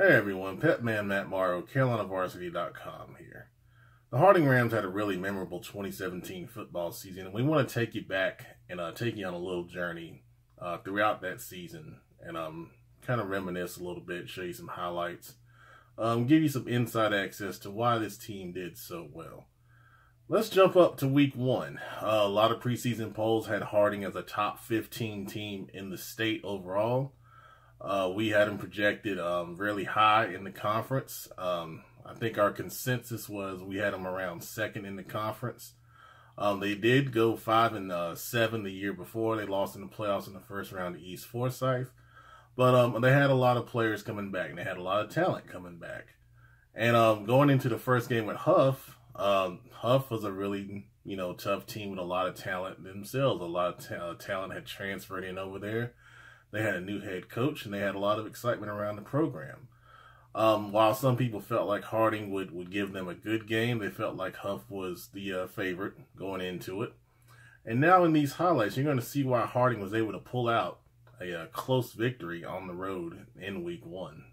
Hey everyone, Petman Matt Morrow, CarolinaVarsity.com here. The Harding Rams had a really memorable 2017 football season, and we want to take you back and take you on a little journey throughout that season and kind of reminisce a little bit, show you some highlights, give you some inside access to why this team did so well. Let's jump up to week one. A lot of preseason polls had Harding as a top 15 team in the state overall. We had them projected really high in the conference. I think our consensus was we had them around second in the conference. They did go 5-7 the year before. They lost in the playoffs in the first round to East Forsyth. But they had a lot of players coming back, and they had a lot of talent coming back. And going into the first game with Hough, Hough was a really, tough team with a lot of talent themselves. A lot of talent had transferred in over there. They had a new head coach, and they had a lot of excitement around the program. While some people felt like Harding would give them a good game, they felt like Hough was the favorite going into it. And now in these highlights, you're going to see why Harding was able to pull out a close victory on the road in week one.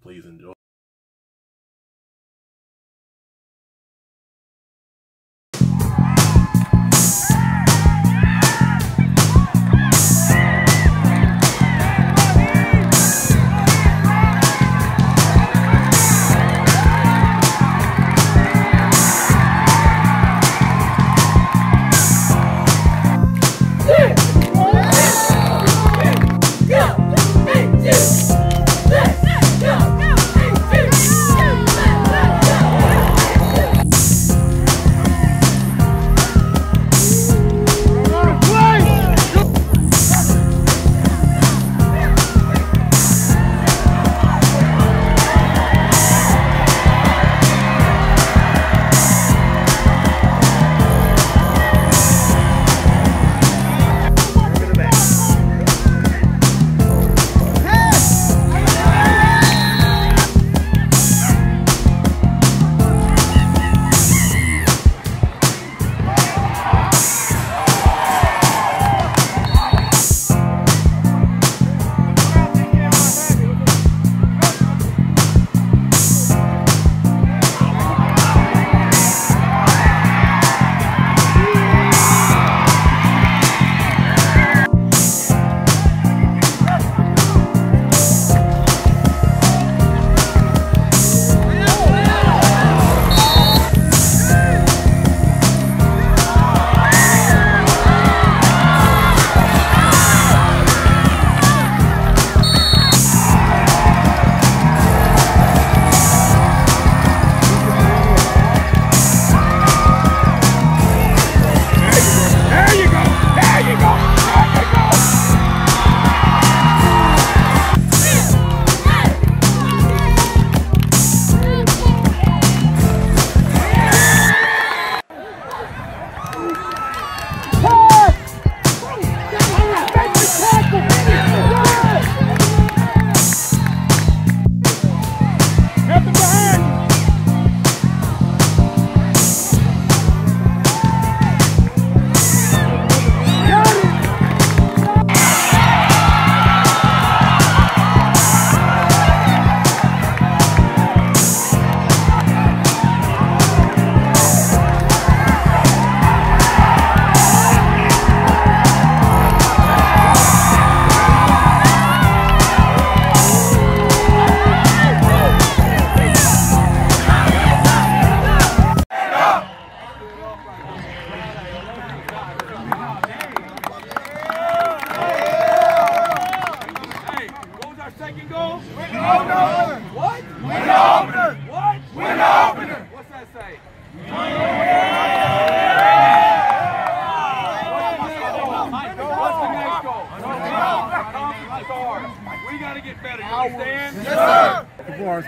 Please enjoy.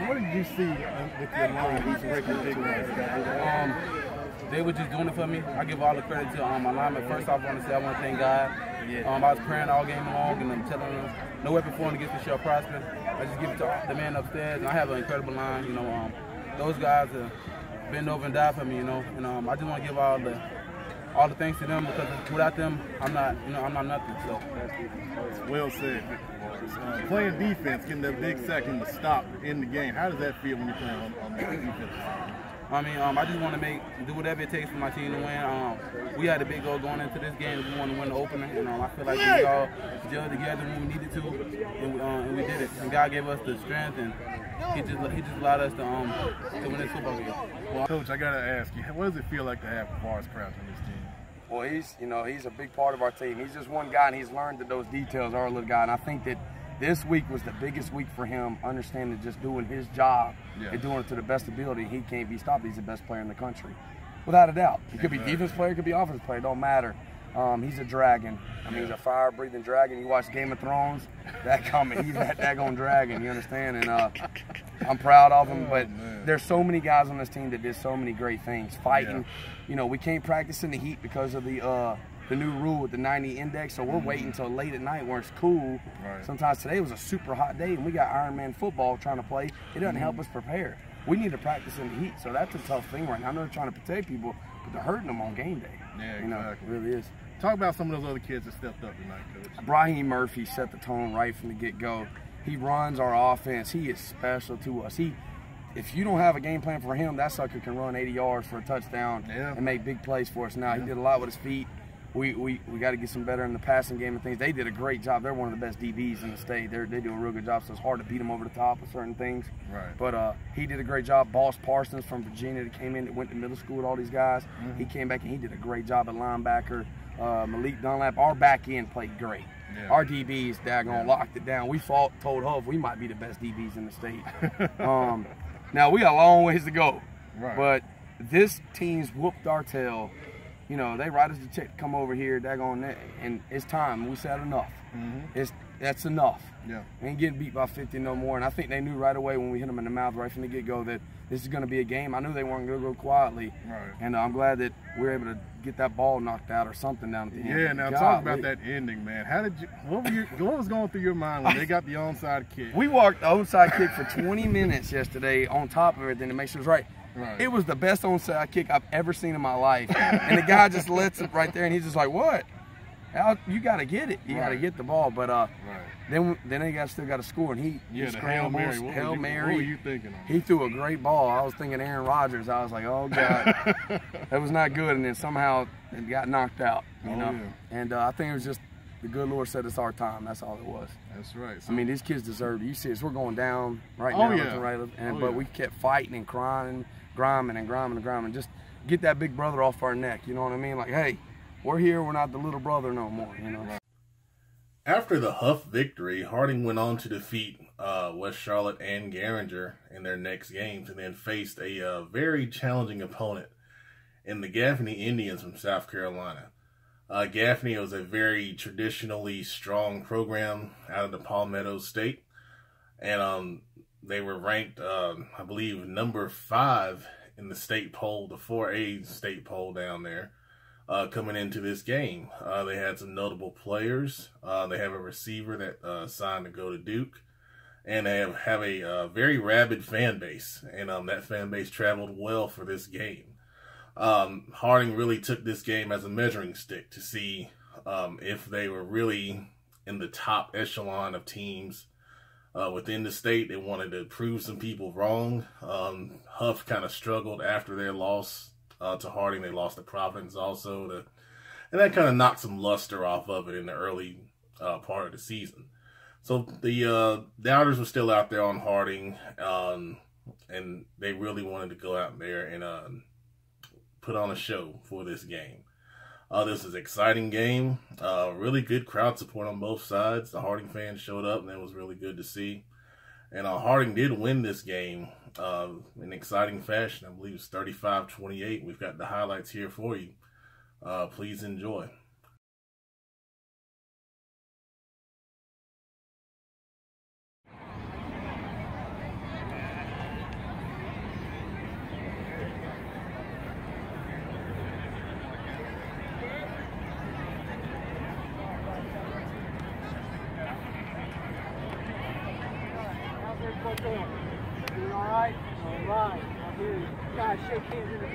What did you see with your line? They were just doing it for me. I give all the credit to my lineman. First off, I want to thank God. I was praying all game long, and I'm telling them, no weapon formed against me shall prosper. I just give it to the man upstairs, and I have an incredible line. Those guys have been over and died for me, and I just want to give all the all the thanks to them, because without them, I'm not nothing. So. Well said. Playing defense, getting that big second to stop in the game. How does that feel when you're playing on the defense? I mean, I just want to do whatever it takes for my team to win. We had a big goal going into this game. We wanted to win the opener, and I feel like we all gelled together when we needed to, and we did it. And God gave us the strength, and He just allowed us to win this football game. Well, Coach, I gotta ask you, what does it feel like to have Forsyth Crouch on this team? Well, he's a big part of our team. He's just one guy, and he's learned that those details are a little guy. And I think that this week was the biggest week for him, understanding just doing his job and doing it to the best ability. He can't be stopped. He's the best player in the country, without a doubt. He could be defense player, could be offense player. Don't matter. He's a dragon. I mean, he's a fire-breathing dragon. You watch Game of Thrones, he's that daggone dragon. You understand? And I'm proud of him. But there's so many guys on this team that did so many great things. Fighting. You know, we can't practice in the heat because of the new rule with the 90 index, so we're waiting until late at night where it's cool. Right. Sometimes today was a super hot day, and we got Ironman football trying to play. It doesn't help us prepare. We need to practice in the heat, so that's a tough thing right now. I know they're trying to protect people, but they're hurting them on game day. Yeah, exactly. You know, it really is. Talk about some of those other kids that stepped up tonight, Coach. Brahim Murphy set the tone right from the get-go. He runs our offense. He is special to us. If you don't have a game plan for him, that sucker can run 80 yards for a touchdown and make big plays for us. Now, he did a lot with his feet. We got to get some better in the passing game and things. They did a great job. They're one of the best DBs in the state. They do a real good job, so it's hard to beat them over the top of certain things. Right. But he did a great job. Boss Parsons from Virginia that came in, that went to middle school with all these guys. He came back and he did a great job at linebacker. Malik Dunlap, our back end played great. Our DBs, daggone, locked it down. We told Hough we might be the best DBs in the state. Now, we got a long ways to go. Right. But this team's whooped our tail. You know, they write us a check to come over here, daggone, and it's time. We said enough. That's enough. Yeah. Ain't getting beat by 50 no more. And I think they knew right away when we hit them in the mouth right from the get-go that this is going to be a game. I knew they weren't going to go quietly. Right. And I'm glad that we were able to get that ball knocked out or something down at the end. Yeah, now talk about that ending, man. What was going through your mind when they got the onside kick? We walked the onside kick for 20 minutes yesterday on top of everything to make sure it was right. Right. It was the best onside kick I've ever seen in my life. And the guy just lets it right there, and he's just like, what? You got to get it. You got to get the ball. But then they still got to score, and he scrambled. Hail Mary. What were you thinking of? He threw a great ball. I was thinking Aaron Rodgers. I was like, oh, God. That was not good. And then somehow it got knocked out, you know. Yeah. And I think it was just the good Lord said it's our time. That's all it was. That's right. So, I mean, these kids deserve it. You see us. We're going down right now. But we kept fighting and crying, grinding and grinding and grinding. Just get that big brother off our neck. You know what I mean? Like, hey, we're here. We're not the little brother no more, you know. After the Hough victory, Harding went on to defeat West Charlotte and Garinger in their next games, and then faced a very challenging opponent in the Gaffney Indians from South Carolina. Gaffney was a very traditionally strong program out of the Palmetto State, and they were ranked, I believe, number 5 in the state poll, the 4A state poll down there. Coming into this game, they had some notable players. They have a receiver that signed to go to Duke, and they have a very rabid fan base, and that fan base traveled well for this game. Harding really took this game as a measuring stick to see if they were really in the top echelon of teams within the state. They wanted to prove some people wrong. Hough kind of struggled after their loss to Harding. They lost to Providence also, and that kind of knocked some luster off of it in the early part of the season. So the doubters were still out there on Harding, and they really wanted to go out there and put on a show for this game. This is an exciting game. Really good crowd support on both sides. The Harding fans showed up, and that was really good to see. And Harding did win this game in exciting fashion. I believe it's 35-28. We've got the highlights here for you. Please enjoy. Doing all right? All right. Now here, guys, shake hands in the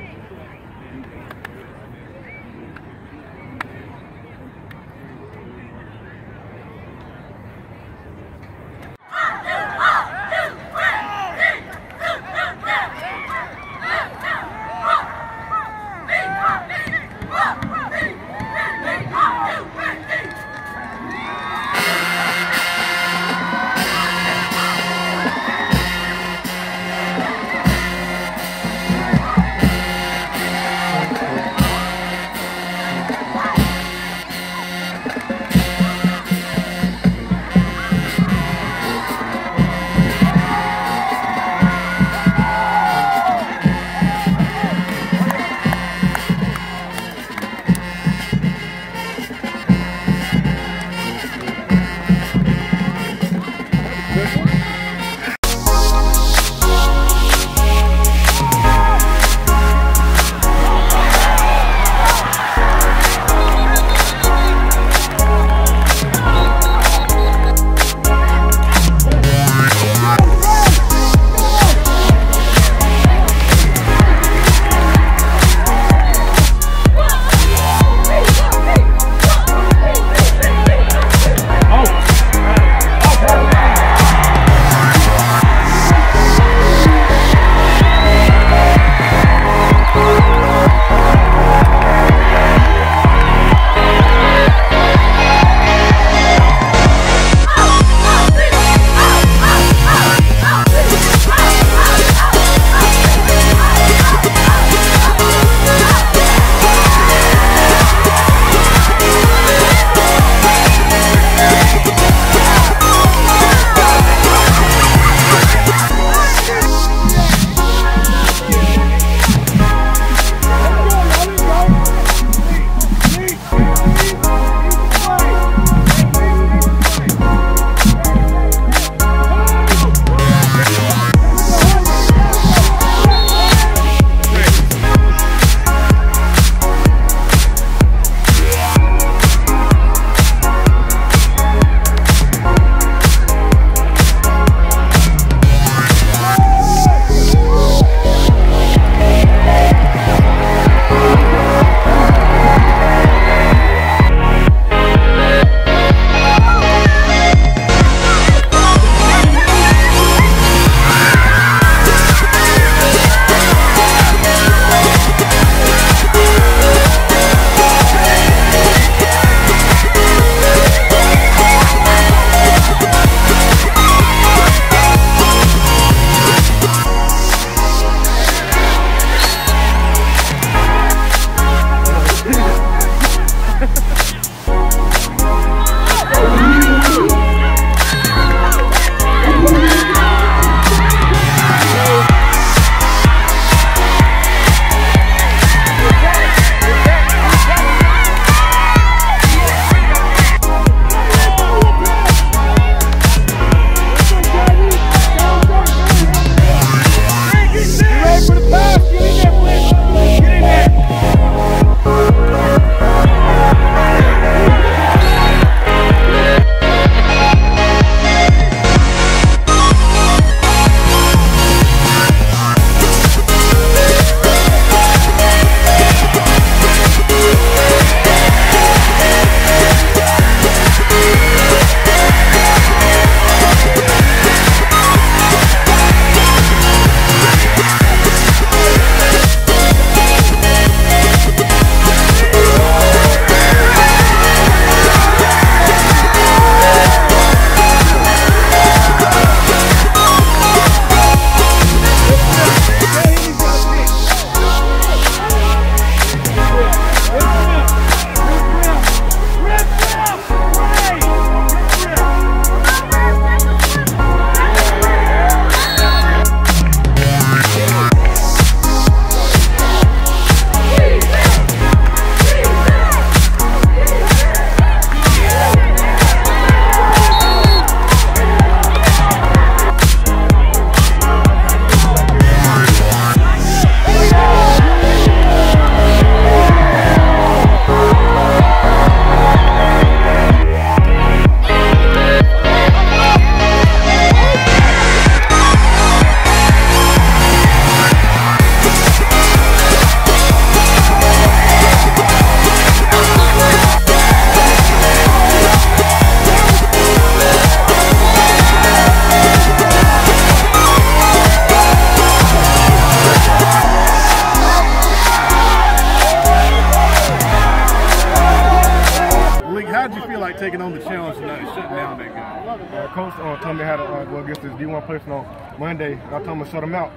how did you feel like taking on the challenge tonight and shutting down that guy? Coach told me how to go against this D1 person on Monday. I told him to shut him out.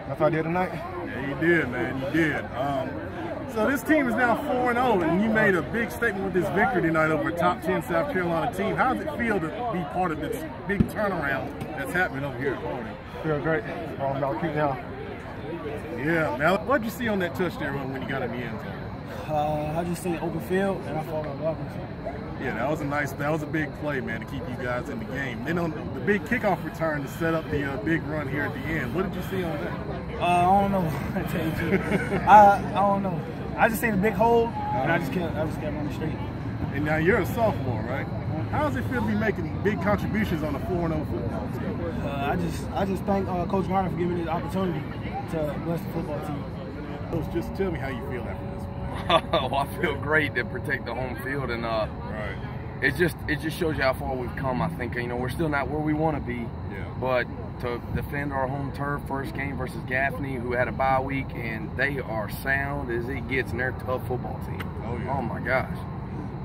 That's what I did tonight. Yeah, you did, man. You did. So this team is now 4-0, and you made a big statement with this victory tonight over a top 10 South Carolina team. How does it feel to be part of this big turnaround that's happening over here at Harding? Feel great. I'll keep now. Yeah, Mallard, what did you see on that touchdown run when you got in the end zone? I just seen open field, and I thought I was Yeah, that was a big play, man, to keep you guys in the game. Then on the big kickoff return to set up the big run here at the end, what did you see on that? I don't know. I tell you the truth. I don't know. I just seen a big hole, and I just kept running straight. And now you're a sophomore, right? How does it feel to be making big contributions on a 4-0 football team? I just thank Coach Garner for giving me the opportunity to bless the football team. Coach, just tell me how you feel after this. Oh, I feel great to protect the home field, and right. It just shows you how far we've come. I think we're still not where we want to be, but to defend our home turf, first game versus Gaffney, who had a bye week, and they are sound as it gets, and they're a tough football team. Oh yeah. Oh my gosh.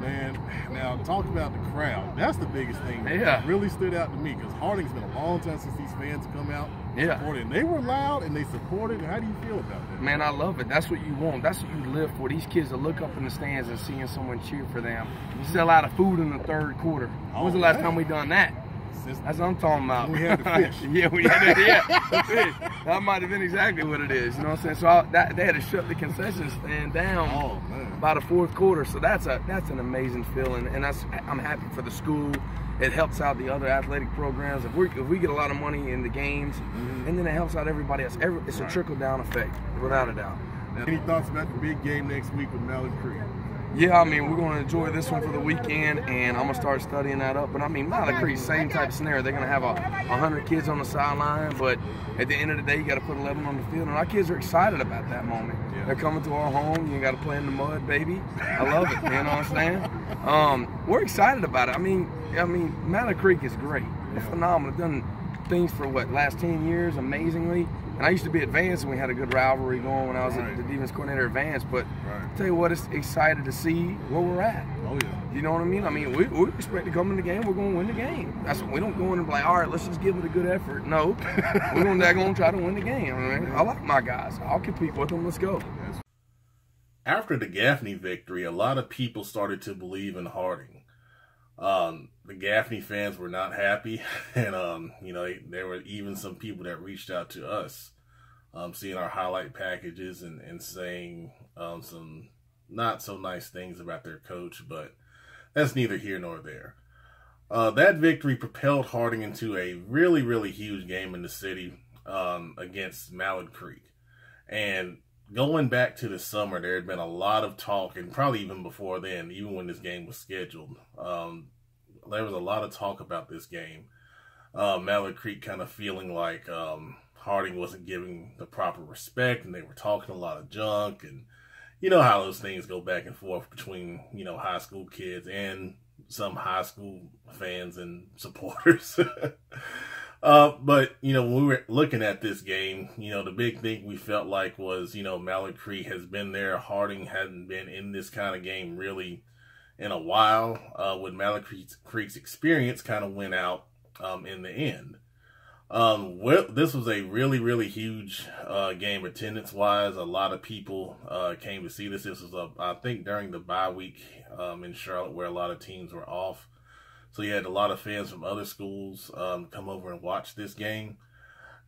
Man, now talk about the crowd. That's the biggest thing that Yeah. really stood out to me, because Harding's been a long time since these fans have come out. Yeah. Supported. And they were loud and they supported. How do you feel about that? Man, I love it. That's what you want. That's what you live for. These kids to look up in the stands and seeing someone cheer for them. You sell out of food in the third quarter. When was the last time we done that? That's what I'm talking about. We had the fish. Yeah, we had the, the fish. That might have been exactly what it is. You know what I'm saying? So they had to shut the concession stand down by the fourth quarter. So that's an amazing feeling, and I'm happy for the school. It helps out the other athletic programs. If we get a lot of money in the games, and then it helps out everybody else. It's a trickle-down effect, without a doubt. Now, any thoughts about the big game next week with Mallard Creek? Yeah, I mean, we're going to enjoy this one for the weekend, and I'm going to start studying that up. But, I mean, Mallard Creek, same type of scenario. They're going to have 100 kids on the sideline, but at the end of the day, you got to put 11 on the field. And our kids are excited about that moment. Yeah. They're coming to our home. You got to play in the mud, baby. I love it. You know what I'm saying? We're excited about it. I mean, Mallard Creek is great. It's phenomenal. They've done things for, last 10 years, amazingly. And I used to be advanced, and we had a good rivalry going when I was the defense coordinator advanced. But I'll tell you what, it's excited to see where we're at. Oh, yeah. You know what I mean? I mean, we expect to come in the game, we're going to win the game. That's what we don't go in and be like, all right, let's just give it a good effort. No, we're going to try to win the game. I mean, I like my guys. I'll compete with them. Let's go. After the Gaffney victory, a lot of people started to believe in Harding. The Gaffney fans were not happy, and there were even some people that reached out to us, seeing our highlight packages and saying some not so nice things about their coach, but that's neither here nor there. That victory propelled Harding into a really, really huge game in the city against Mallard Creek. And going back to the summer, there had been a lot of talk, and probably even before then, even when this game was scheduled, there was a lot of talk about this game. Mallard Creek kind of feeling like Harding wasn't giving the proper respect, and they were talking a lot of junk, and you know how those things go back and forth between, high school kids and some high school fans and supporters. But, when we were looking at this game, the big thing we felt like was, Mallard Creek has been there. Harding hadn't been in this kind of game really in a while. When Mallard Creek's experience kind of went out in the end. This was a really, really huge game attendance-wise. A lot of people came to see this. This was, I think, during the bye week in Charlotte where a lot of teams were off. So you had a lot of fans from other schools come over and watch this game.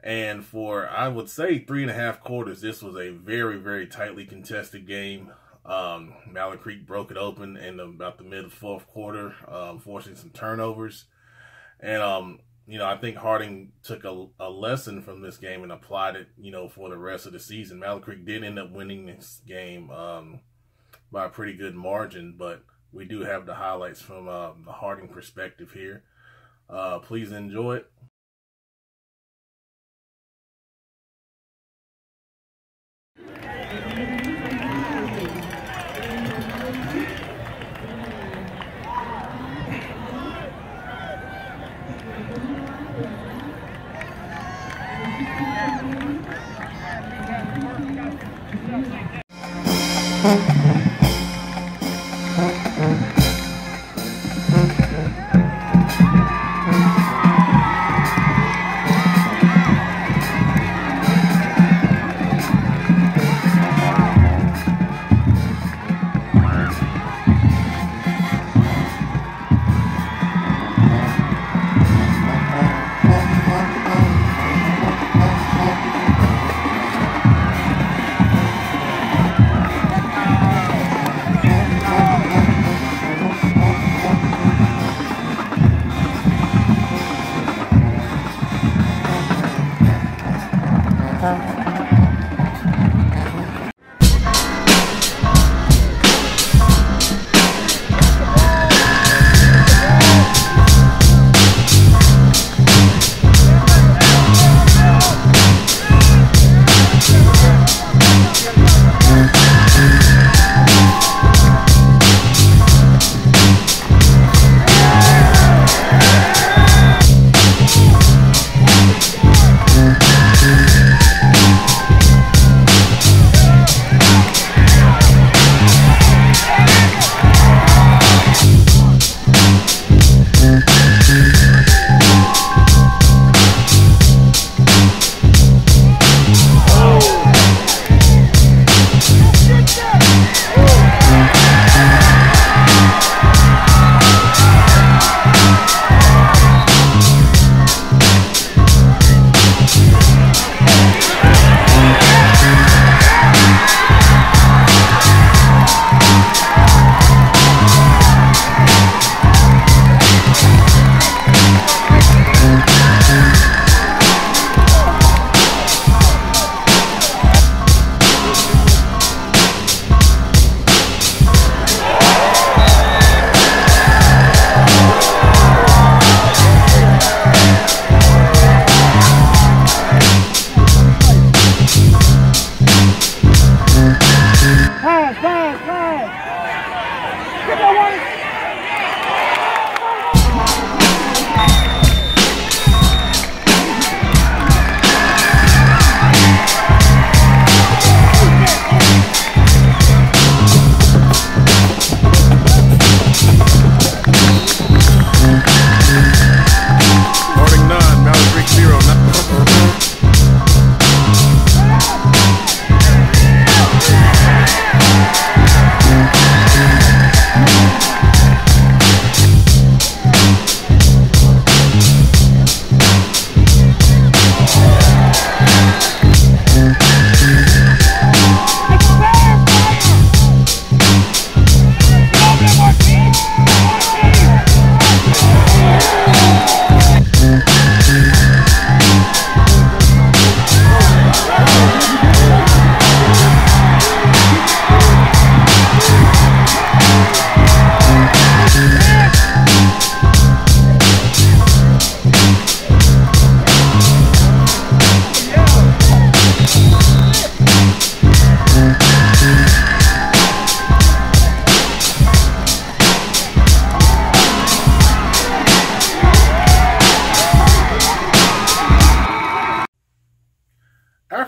And for, I would say, 3.5 quarters, this was a very, very tightly contested game. Mallard Creek broke it open in about the mid-fourth quarter, forcing some turnovers. And, I think Harding took a lesson from this game and applied it, for the rest of the season. Mallard Creek did end up winning this game by a pretty good margin, but we do have the highlights from the Harding perspective here. Please enjoy it.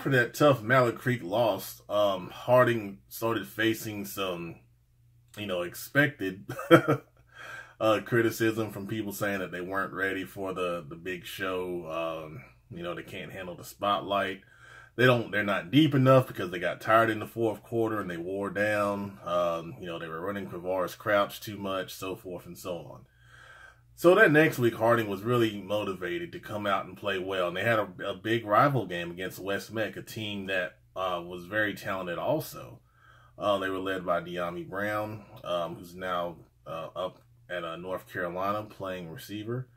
after that tough Mallard Creek loss, Harding started facing some, expected criticism from people saying that they weren't ready for the big show. They can't handle the spotlight. They're not deep enough because they got tired in the fourth quarter and they wore down. They were running Quavaris Crouch too much, so forth and so on. So that next week, Harding was really motivated to come out and play well. And they had a big rival game against West Meck, a team that was very talented also. They were led by De'Ami Brown, who's now up at North Carolina playing receiver.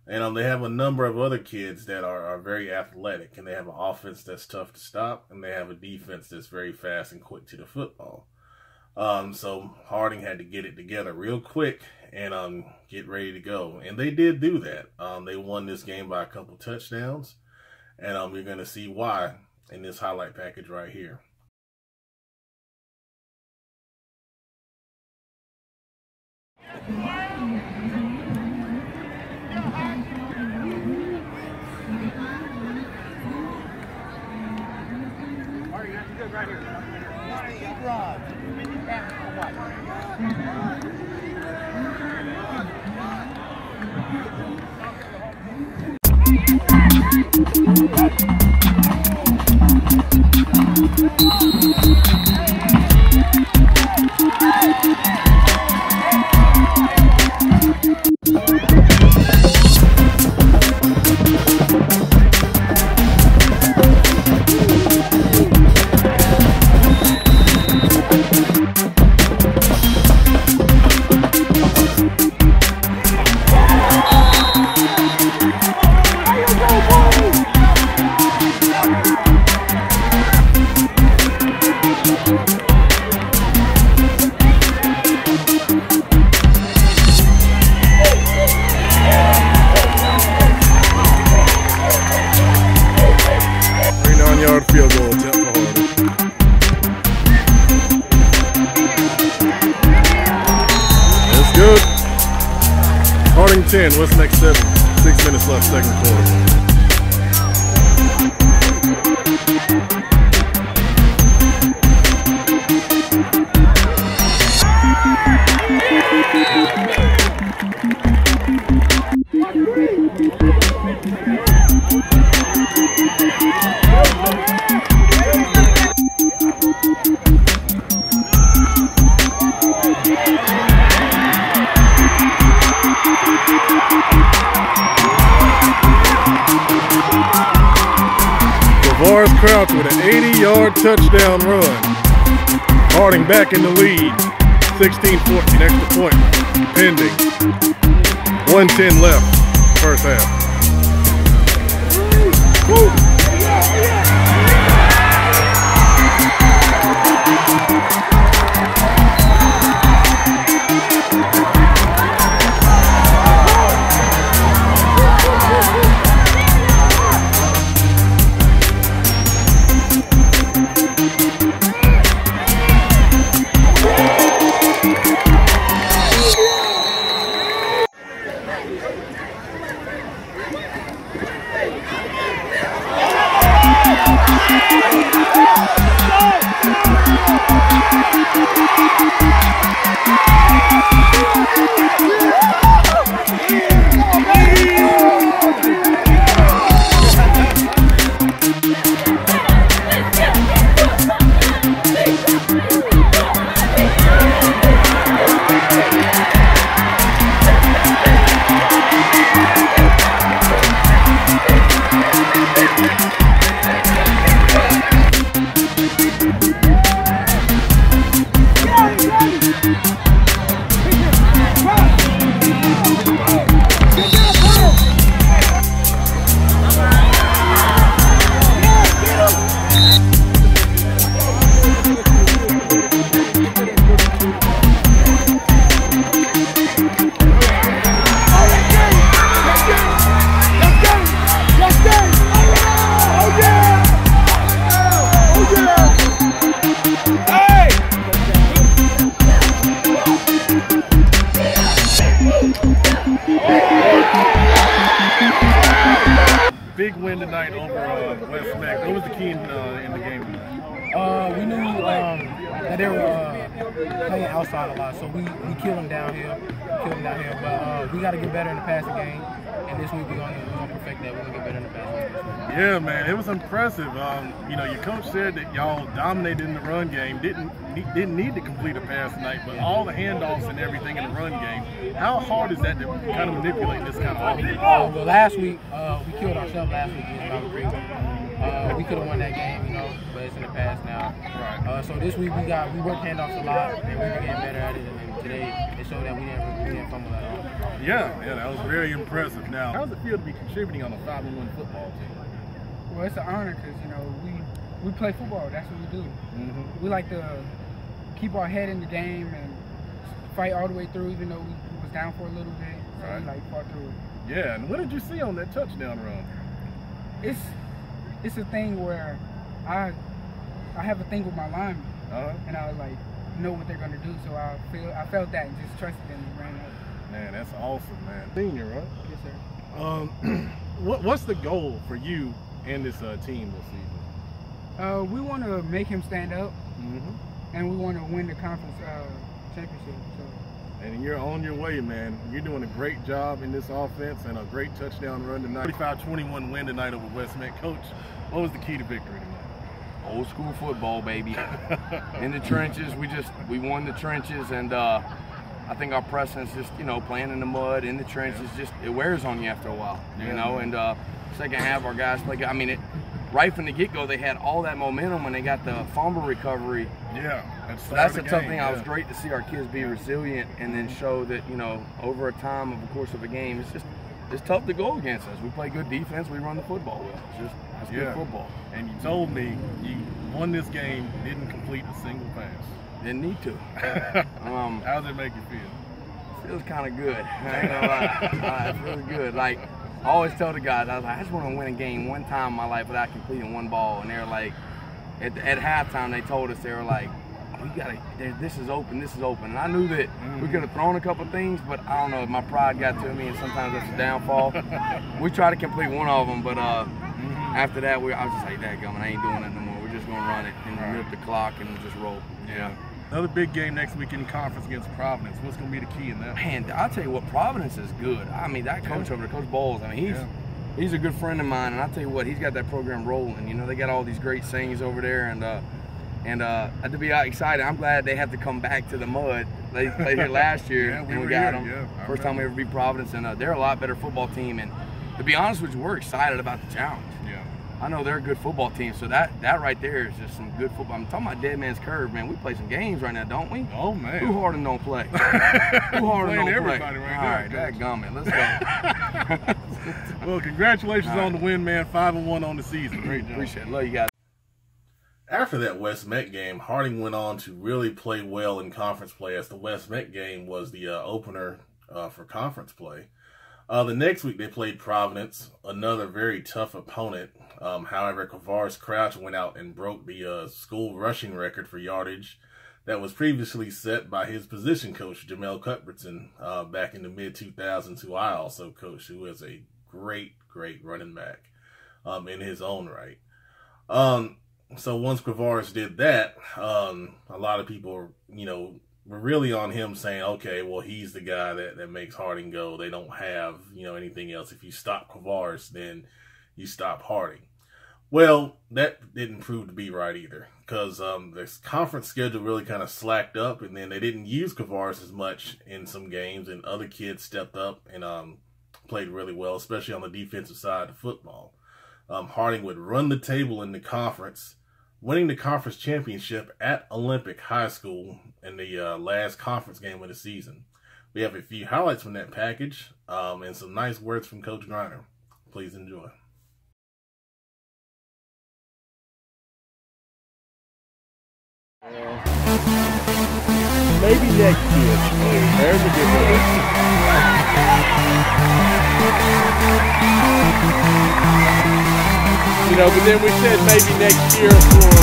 And they have a number of other kids that are very athletic, and they have an offense that's tough to stop, and they have a defense that's very fast and quick to the football. So Harding had to get it together real quick and get ready to go. And they did do that. They won this game by a couple touchdowns, and we're going to see why in this highlight package right here. Right here. Field goal attempt for Harding. That's good. Harding 10, West Meck 7. 6 minutes left, second quarter. Quavaris Crouch with an 80-yard touchdown run. Harding back in the lead. 16-14, extra point pending. 1:10 left, first half. Woo. big win tonight over West Meck. What was the key in the game tonight? We knew that they were playing outside a lot, so we killed them down here. But we got to get better in the passing game, and this week we're gonna perfect that. We're gonna get better in the passing game. Yeah, man, it was impressive. You know, your coach said that y'all dominated in the run game. Didn't need to complete a pass tonight, but all the handoffs and everything in the run game. How hard is that to kind of manipulate this kind of offense? Well, last week we killed ourselves last week against Mallard. We could have won that game, you know, but it's in the past now. Right. So this week we worked handoffs a lot, and we've been getting better at it. And today it showed that we didn't fumble at all. Yeah, that was very impressive. Now, how does it feel to be contributing on a 5-1 football team? Well, it's an honor because, you know, we play football. That's what we do. We like to keep our head in the game and fight all the way through, even though we was down for a little bit. So we like fought through it. Yeah, and what did you see on that touchdown run? It's a thing where I have a thing with my linemen, and I like know what they're gonna do. So I felt that and just trusted them and ran up. Man, that's awesome, man. Senior, right? Yes, sir. What's the goal for you and this team this season? We want to make him stand up, and we want to win the conference championship. So. And you're on your way, man. You're doing a great job in this offense and a great touchdown run tonight. 35-21 win tonight over West Meck. Coach, what was the key to victory tonight? Old school football, baby. In the trenches, we won the trenches, and I think our presence, just, you know, playing in the mud, in the trenches, it wears on you after a while, you know. And second half, our guys play. I mean, right from the get-go, they had all that momentum when they got the fumble recovery. Yeah, that's a tough thing. It was great to see our kids be resilient and then show that, you know, over a time of the course of a game, it's tough to go against us. We play good defense. We run the football well. It's good football. And you told me you won this game, didn't complete a single pass. Didn't need to. How does it make you feel? Feels kind of good. I ain't gonna lie. It's really good. Like, I always tell the guys, I was like, I just want to win a game one time in my life without completing one ball. And they're like, at halftime, they told us, they were like, this is open. And I knew that we could have thrown a couple things, but I don't know, my pride got to me, and sometimes that's a downfall. We tried to complete one of them, but after that, I was just like, dadgummit, I ain't doing it no more. We're just going to run it and rip the clock and just roll. Yeah. Another big game next week in conference against Providence. What's going to be the key in that? Man, I'll tell you what, Providence is good. I mean, that coach over there, Coach Bowles, I mean, he's a good friend of mine, and I'll tell you what, he's got that program rolling. You know, they got all these great singers over there, and to be excited, I'm glad they have to come back to the mud. They played here last year, and we got them. First time we ever beat Providence, and they're a lot better football team. And to be honest with you, we're excited about the challenge. I know they're a good football team, so that right there is just some good football. I'm talking about dead man's curve, man. We play some games right now, don't we? Oh, man. Who hard and don't play? Who hard and don't play? Right, all right, dadgummit, let's go. Well, congratulations on the win, man. 5-1 on the season. Great job. Appreciate it. Love you guys. After that West Meck game, Harding went on to really play well in conference play, as the West Meck game was the opener for conference play. The next week they played Providence, another very tough opponent. However, Kavaris Crouch went out and broke the school rushing record for yardage that was previously set by his position coach, Jamel Cuthbertson, back in the mid-2000s, who I also coached, who is a great running back in his own right. So once Kavaris did that, a lot of people, you know, we're really on him, saying, okay, well, he's the guy that makes Harding go. They don't have, you know, anything else. If you stop Kavaris, then you stop Harding. Well, that didn't prove to be right either, because this conference schedule really kind of slacked up, and then they didn't use Kavaris as much in some games, and other kids stepped up and played really well, especially on the defensive side of football. Harding would run the table in the conference, winning the conference championship at Olympic High School in the last conference game of the season. We have a few highlights from that package and some nice words from Coach Griner. Please enjoy. Maybe next year. There's a good one. You know, but then we said maybe next year for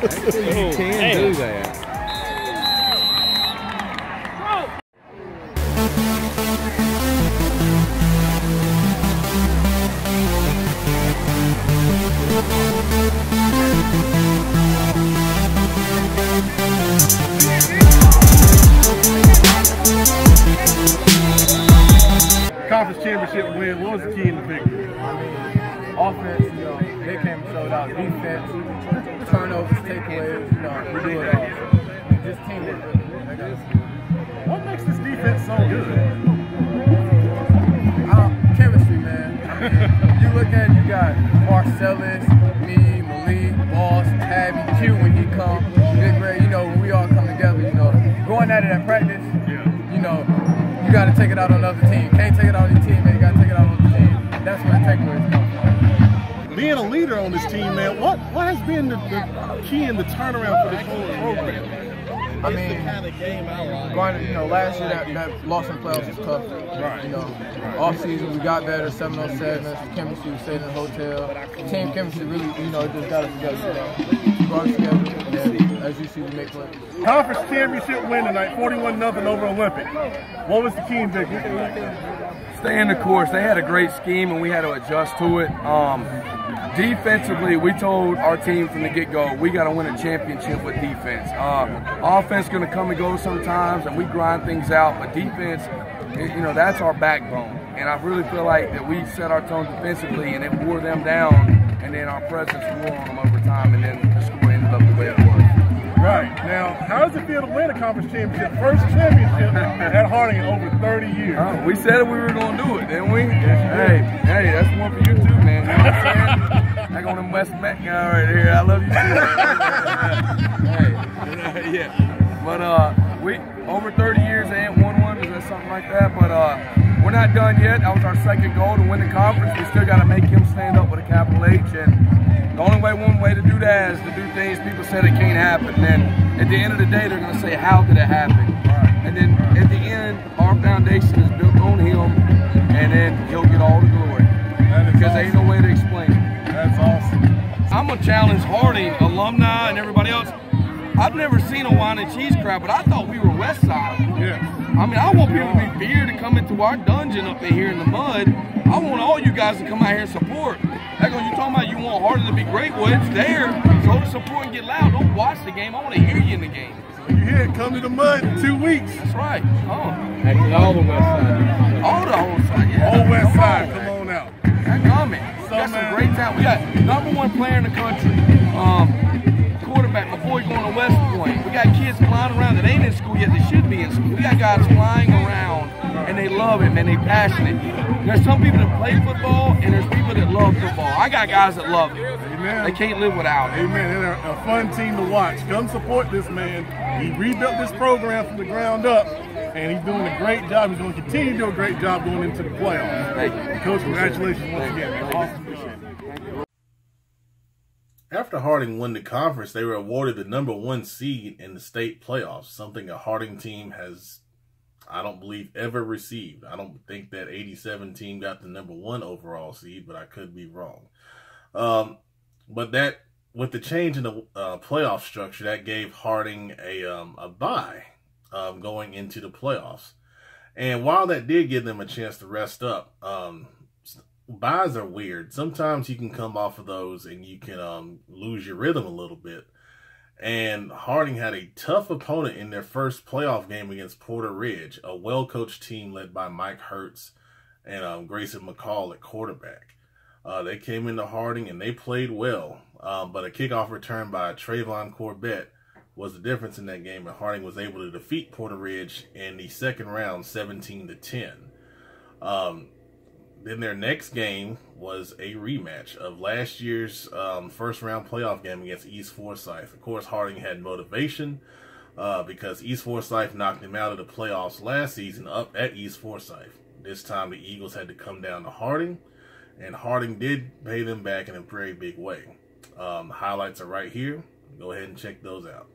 You can do that. Conference championship win. What was the key in the victory? Offense, you know, they came and showed out. Defense, turnovers, takeaways, you know, we do it all. This team, What makes this defense so good? Chemistry, man. I mean, you look at it, you got Marcellus, me, Malik, Boss, Tabby, Q when he come, Big Ray, you know, when we all come together, you know, going at it at practice, you know, you got to take it out on the other team. Can't take it out on your team, man. You got to take it out on the team. That's where the takeaways come from. Being a leader on this team, man, what has been the key in the turnaround for this whole program? I mean, going, you know, last year that loss in the playoffs was tough. Right. You know, off season we got better, 7-on-7, chemistry, we stayed in the hotel. Team chemistry really, you know, it just got us together. Brought us together, and as you see, we make plays. Conference championship win tonight, 41-0 over Olympic. What was the key in victory? Stay in the course. They had a great scheme, and we had to adjust to it. Defensively, we told our team from the get-go, we got to win a championship with defense. Offense going to come and go sometimes, and we grind things out. But defense, you know, that's our backbone. And I really feel like that we set our tone defensively, and it wore them down. And then our presence wore on them over time, and then the score ended up the way it was. Right. Now, how does it feel to win a conference championship? First championship at Harding in over 30 years. We said we were going to do it, didn't we? Hey, that's one for you too, man. You know what I'm saying? I got them West Meck guy right here. I love you too. Yeah. But we over 30 years, they ain't won one, or something like that. But we're not done yet. That was our second goal to win the conference. We still got to make him stand up with a capital H. And the only way, one way to do that is to do things people said it can't happen. And at the end of the day, they're going to say, how did it happen? And then at the end, our foundation is built on him, and then he'll get all the glory. Because there ain't no way to explain it. That's awesome. I'm going to challenge Harding, alumni, and everybody else. I've never seen a wine and cheese crowd, but I thought we were West Side. Yes. I mean, I want people to be feared to come into our dungeon up in here in the mud. I want all you guys to come out here and support. Like when you're talking about you want Harding to be great, well, it's there. So to support and get loud. Don't watch the game. I want to hear you in the game. You hear it, come to the mud in 2 weeks. That's right. Actually, all the West Side. All the whole side, yeah. Whole West Side, come on out. That comment. We got some great talent. We got #1 player in the country. Quarterback, my boy going to West Point. We got kids flying around that ain't in school yet. They should be in school. We got guys flying around, and they love it, man. They passionate. There's some people that play football, and there's people that love football. I got guys that love it. Amen. They can't live without it. Amen. They're a fun team to watch. Come support this man. He rebuilt this program from the ground up, and he's doing a great job. He's going to continue to do a great job going into the playoffs. Thank you. Coach, congratulations once again, man. Awesome. After Harding won the conference, they were awarded the #1 seed in the state playoffs, something a Harding team has, I don't believe, ever received. I don't think that 87 team got the #1 overall seed, but I could be wrong. But that, with the change in the playoff structure, that gave Harding a bye going into the playoffs. And while that did give them a chance to rest up, buys are weird. Sometimes you can come off of those and you can lose your rhythm a little bit. And Harding had a tough opponent in their first playoff game against Porter Ridge, a well-coached team led by Mike Hertz and Grayson McCall at quarterback. They came into Harding and they played well, but a kickoff return by Trayvon Corbett was the difference in that game, and Harding was able to defeat Porter Ridge in the second round 17-10. Then their next game was a rematch of last year's first round playoff game against East Forsyth. Of course, Harding had motivation because East Forsyth knocked them out of the playoffs last season up at East Forsyth. This time the Eagles had to come down to Harding, and Harding did pay them back in a very big way. The highlights are right here. Go ahead and check those out.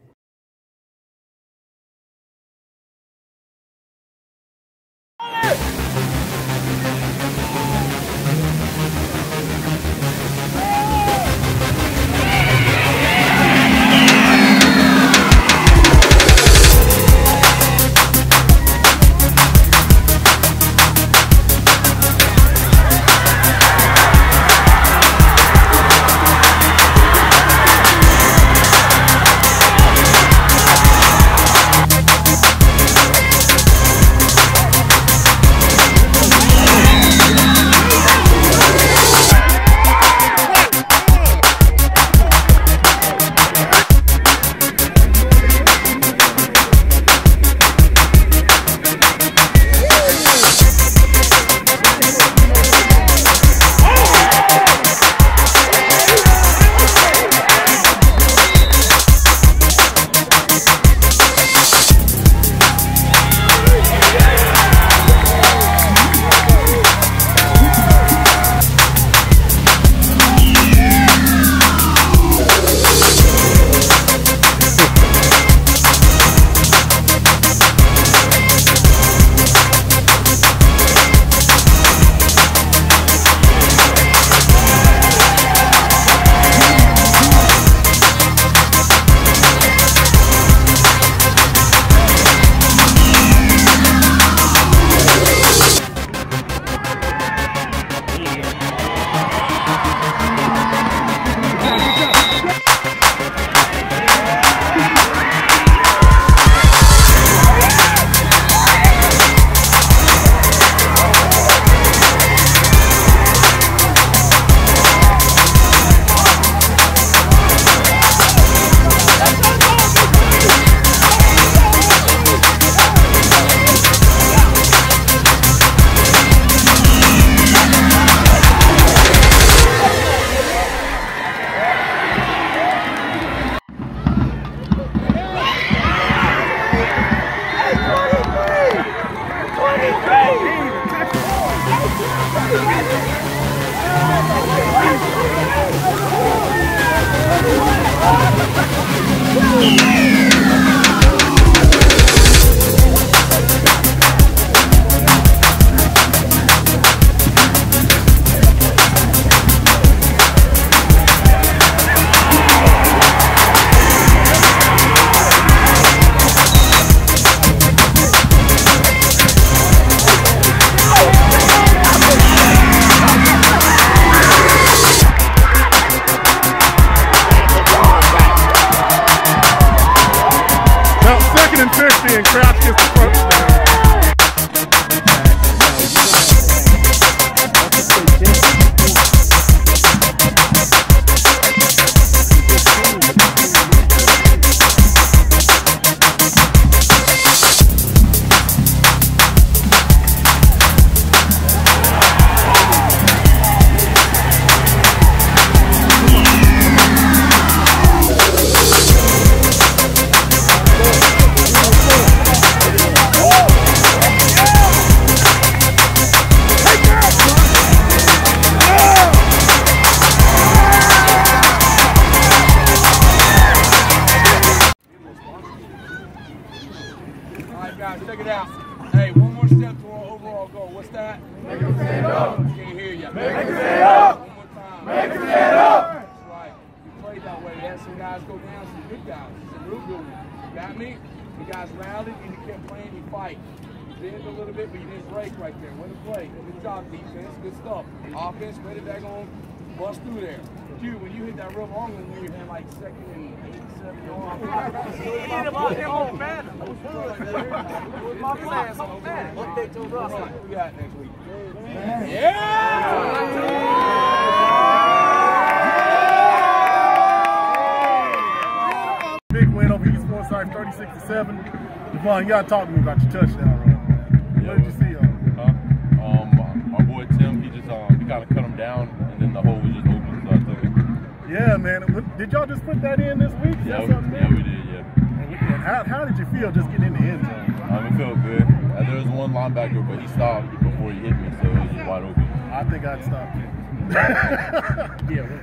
And Crouch gets the first down. Check it out. Hey, one more step to our overall goal. What's that? Make them stand up. Can't hear you. Make them stand up. One more time. Make them stand up. That's right. You played that way. You had some guys go down, some good guys, some real good ones. You got me? You guys rallied and you kept playing, you fight. You bend a little bit, but you didn't break right there. Way to play. Good job, defense. Good stuff. Offense, ready to daggone bust through there. Q, when you hit that real long one, when you had like 2nd and 8, 7, what we got next week? Yeah! Big win over East Forsyth, 36-7. Devon, you gotta talk to me about your touchdown run, man. What did you see on our boy Tim, he kind of cut him down, and then the hole was just open, so I took it. Yeah, man. Did y'all just put that in this week? Yeah, we did, yeah. And how did you feel just getting in the end zone? It felt good. There was one linebacker, but he stopped before he hit me, so it was just wide open. I think I'd stop too.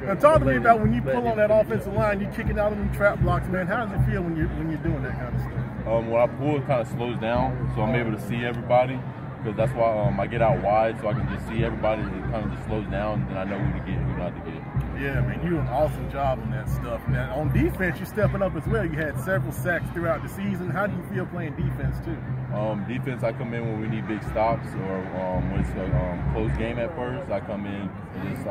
Now talk to me about when you pull on that offensive line, you kicking out of them trap blocks, man. How does it feel when you're doing that kind of stuff? When I pull, it kind of slows down, so I'm able to see everybody. Because that's why I get out wide, so I can just see everybody. It kind of just slows down, and then I know who to get and who not to get. Yeah, man, you do an awesome job on that stuff. Now, on defense, you're stepping up as well. You had several sacks throughout the season. How do you feel playing defense, too? Defense, I come in when we need big stops, or when it's a close game at first. I come in and just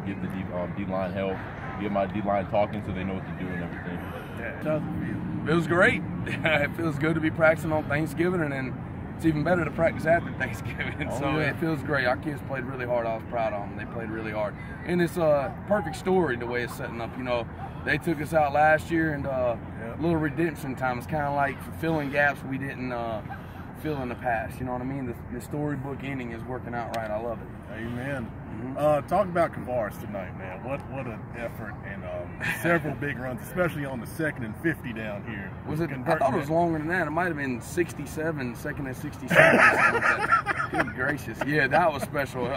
give the D-line help, get my D-line talking so they know what to do and everything. Yeah, it doesn't feel. It was great. It feels good to be practicing on Thanksgiving, and then it's even better to practice after Thanksgiving. It feels great. Our kids played really hard. I was proud of them. They played really hard. And it's a perfect story the way it's setting up. You know, they took us out last year, and a little redemption time. It's kind of like fulfilling gaps we didn't fill in the past. You know what I mean? The storybook ending is working out right. I love it. Amen. Talk about Kavars tonight, man. What an effort, and several big runs, especially on the 2nd and 50 down here. Was it? I thought it was longer than that. It might have been 67, 2nd and 67. Or something like that. Good gracious. Yeah, that was special.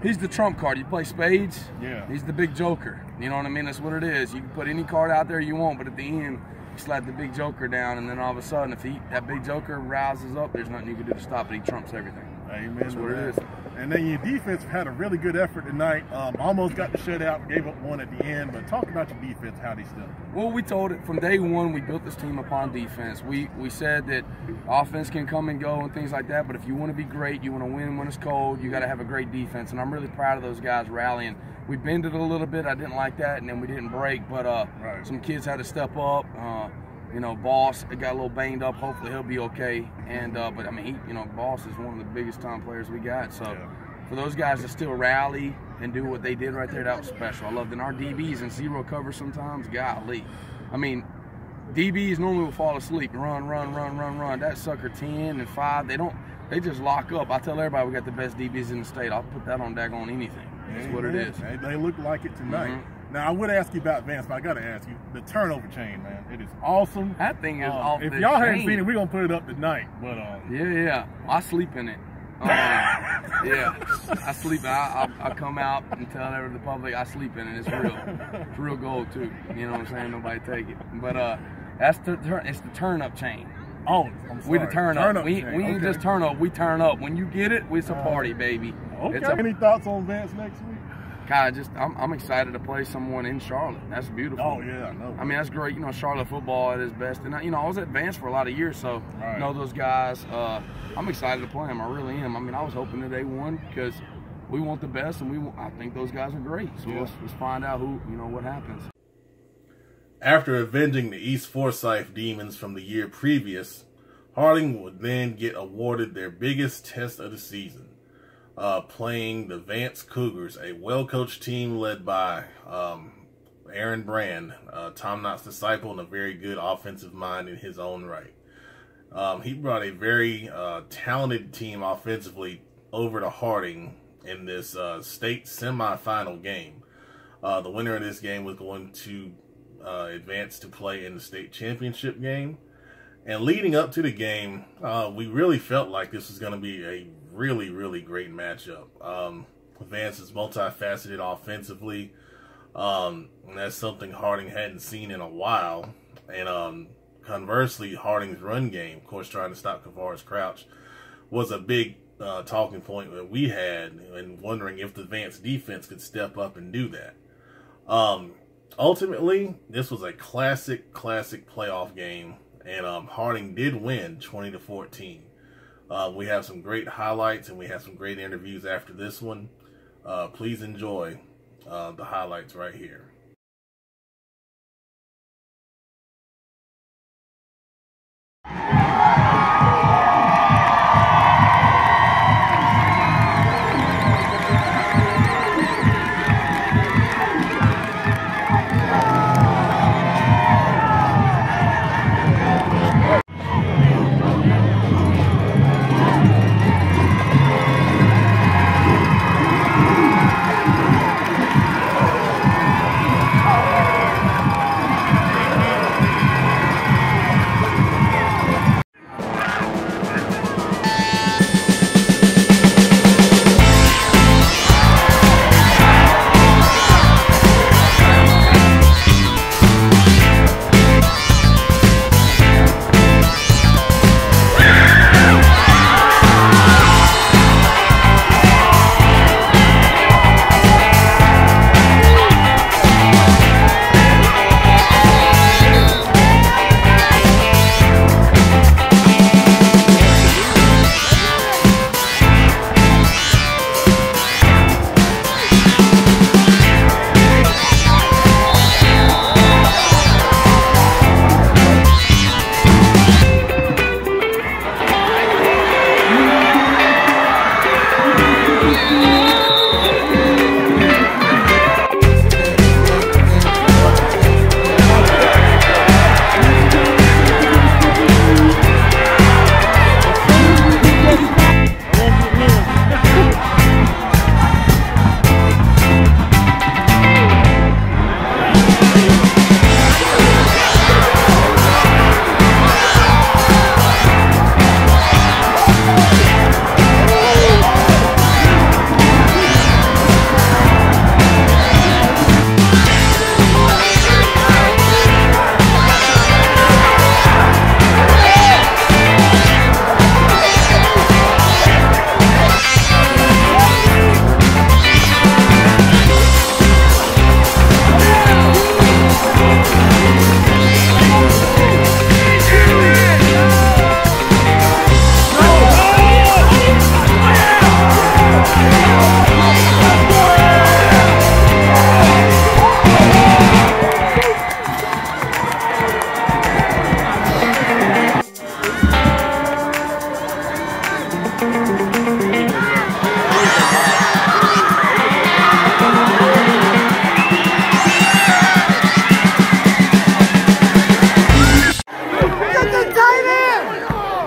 He's the trump card. You play spades. Yeah. He's the big joker. You know what I mean? That's what it is. You can put any card out there you want, but at the end, you slap the big joker down, and then all of a sudden, if that big joker rises up, there's nothing you can do to stop it. He trumps everything. Amen. That's what it is. And then your defense had a really good effort tonight. Almost got the shutout, gave up one at the end. But talk about your defense, how they stepped. Well, we told it from day one. We built this team upon defense. We said that offense can come and go and things like that. But if you want to be great, you want to win when it's cold, you got to have a great defense. And I'm really proud of those guys rallying. We bended a little bit. I didn't like that, and then we didn't break. But some kids had to step up. You know, Boss got a little banged up. Hopefully he'll be okay. And but I mean, Boss is one of the biggest time players we got. So for those guys to still rally and do what they did right there, that was special. I loved it. And our DBs in zero cover sometimes, golly. I mean, DBs normally will fall asleep, run. That sucker 10 and 5, they just lock up. I tell everybody we got the best DBs in the state. I'll put that on daggone anything. That's what it is. They look like it tonight. Now, I would ask you about Vance, but I got to ask you, the turnover chain, man. It is awesome. That thing is off the chain. If y'all haven't seen it, we're going to put it up tonight. But yeah. I sleep in it. Yeah, I sleep. I come out and tell the public I sleep in it. It's real gold too. You know what I'm saying? Nobody take it. But it's the turn up chain. Oh, I'm sorry. We the turn up. We ain't just turn up. We turn up. When you get it, it's a party, baby. Okay. Any thoughts on Vance next week? God, I'm excited to play someone in Charlotte. That's beautiful. Oh yeah, I know. I mean, that's great. You know, Charlotte football at its best, and I was at Vance for a lot of years, so know those guys. I'm excited to play them. I really am. I mean, I was hoping that they won because we want the best, and I think those guys are great. So let's find out what happens. After avenging the East Forsyth Demons from the year previous, Harding would then get awarded their biggest test of the season. Playing the Vance Cougars, a well-coached team led by Aaron Brand, Tom Knott's disciple, and a very good offensive mind in his own right. He brought a very talented team offensively over to Harding in this state semifinal game. The winner of this game was going to advance to play in the state championship game. And leading up to the game, we really felt like this was going to be a really, really great matchup. Vance is multifaceted offensively, and that's something Harding hadn't seen in a while. And conversely, Harding's run game, of course, trying to stop Kavara's Crouch, was a big talking point that we had, and wondering if the Vance defense could step up and do that. Ultimately, this was a classic playoff game, and Harding did win 20-14. We have some great highlights, and we have some great interviews after this one. Please enjoy the highlights right here.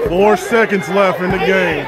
Four seconds left in the game.